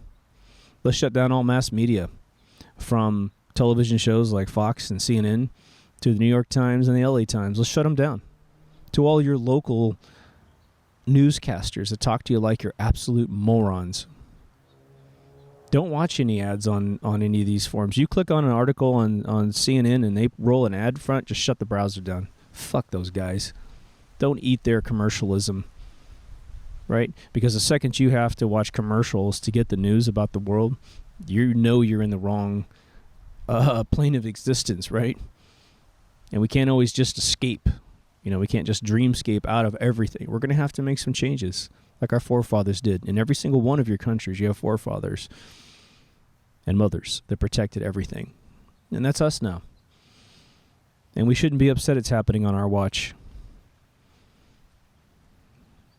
Let's shut down all mass media, from television shows like Fox and CNN to the New York Times and the LA Times. Let's shut them down. To all your local newscasters that talk to you like you're absolute morons. Don't watch any ads on any of these forums. You click on an article on CNN and they roll an ad front, just shut the browser down. Fuck those guys. Don't eat their commercialism, right? Because the second you have to watch commercials to get the news about the world, you know you're in the wrong plane of existence, right? And we can't always just escape. We can't just dreamscape out of everything. We're going to have to make some changes like our forefathers did. In every single one of your countries, you have forefathers and mothers that protected everything. And that's us now. And we shouldn't be upset it's happening on our watch.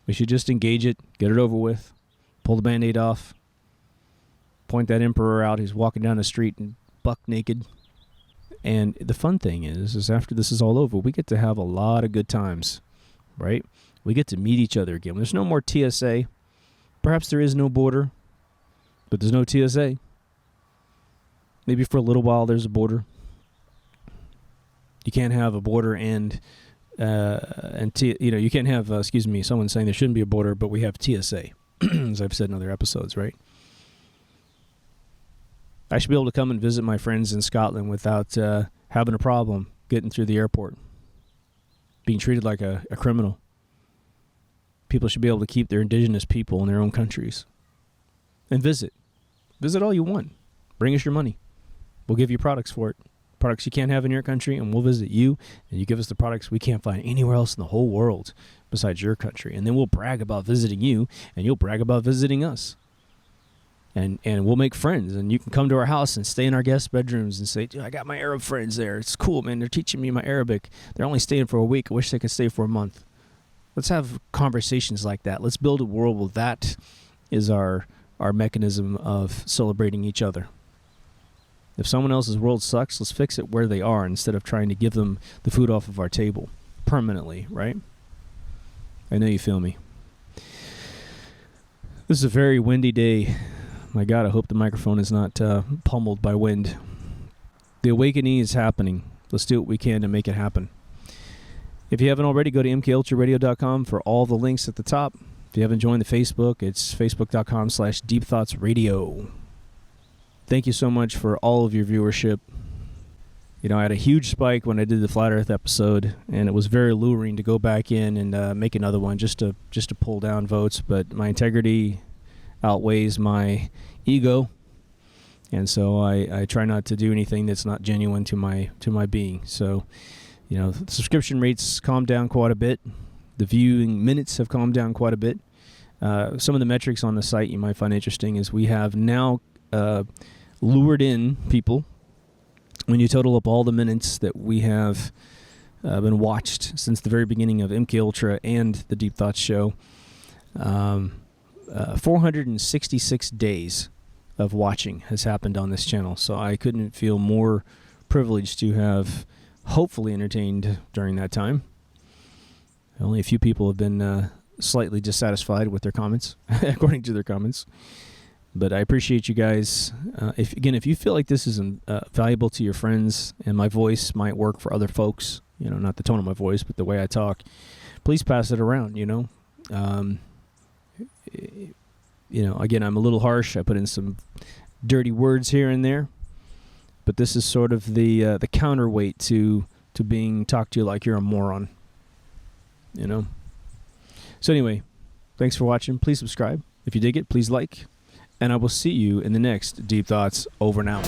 We should just engage it, get it over with, pull the Band-Aid off, point that emperor out who's walking down the street and buck naked. And the fun thing is after this is all over, we get to have a lot of good times, right? We get to meet each other again. There's no more TSA. Perhaps there is no border, but there's no TSA. Maybe for a little while there's a border. You can't have a border you can't have, someone saying there shouldn't be a border, but we have TSA, as I've said in other episodes, right? I should be able to come and visit my friends in Scotland without having a problem getting through the airport, being treated like a criminal. People should be able to keep their indigenous people in their own countries and visit. Visit all you want. Bring us your money. We'll give you products for it. Products you can't have in your country, and we'll visit you, and you give us the products we can't find anywhere else in the whole world besides your country. And then we'll brag about visiting you, and you'll brag about visiting us. And we'll make friends, and you can come to our house and stay in our guest bedrooms and say, dude, I got my Arab friends there. It's cool, man. They're teaching me my Arabic. They're only staying for a week. I wish they could stay for a month. Let's have conversations like that. Let's build a world where that is our mechanism of celebrating each other. If someone else's world sucks, let's fix it where they are instead of trying to give them the food off of our table permanently, right? I know you feel me. This is a very windy day. My God, I hope the microphone is not pummeled by wind. The awakening is happening. Let's do what we can to make it happen. If you haven't already, go to mkultraradio.com for all the links at the top. If you haven't joined the Facebook, it's facebook.com/deepthoughtsradio. Thank you so much for all of your viewership. I had a huge spike when I did the Flat Earth episode, and it was very alluring to go back in and make another one just to pull down votes. But my integrity outweighs my ego, and so I try not to do anything that's not genuine to my being. So, the subscription rates calmed down quite a bit. The viewing minutes have calmed down quite a bit. Some of the metrics on the site you might find interesting is we have now lured in people. When you total up all the minutes that we have been watched since the very beginning of MK Ultra and the Deep Thoughts show, 466 days of watching has happened on this channel. So I couldn't feel more privileged to have hopefully entertained during that time. Only a few people have been slightly dissatisfied with their comments, according to their comments. But I appreciate you guys. If you feel like this is valuable to your friends and my voice might work for other folks, not the tone of my voice, but the way I talk, please pass it around, again, I'm a little harsh. I put in some dirty words here and there, but this is sort of the counterweight to being talked to like you're a moron, So anyway, thanks for watching. Please subscribe. If you dig it, please like. And I will see you in the next Deep Thoughts. Over and out.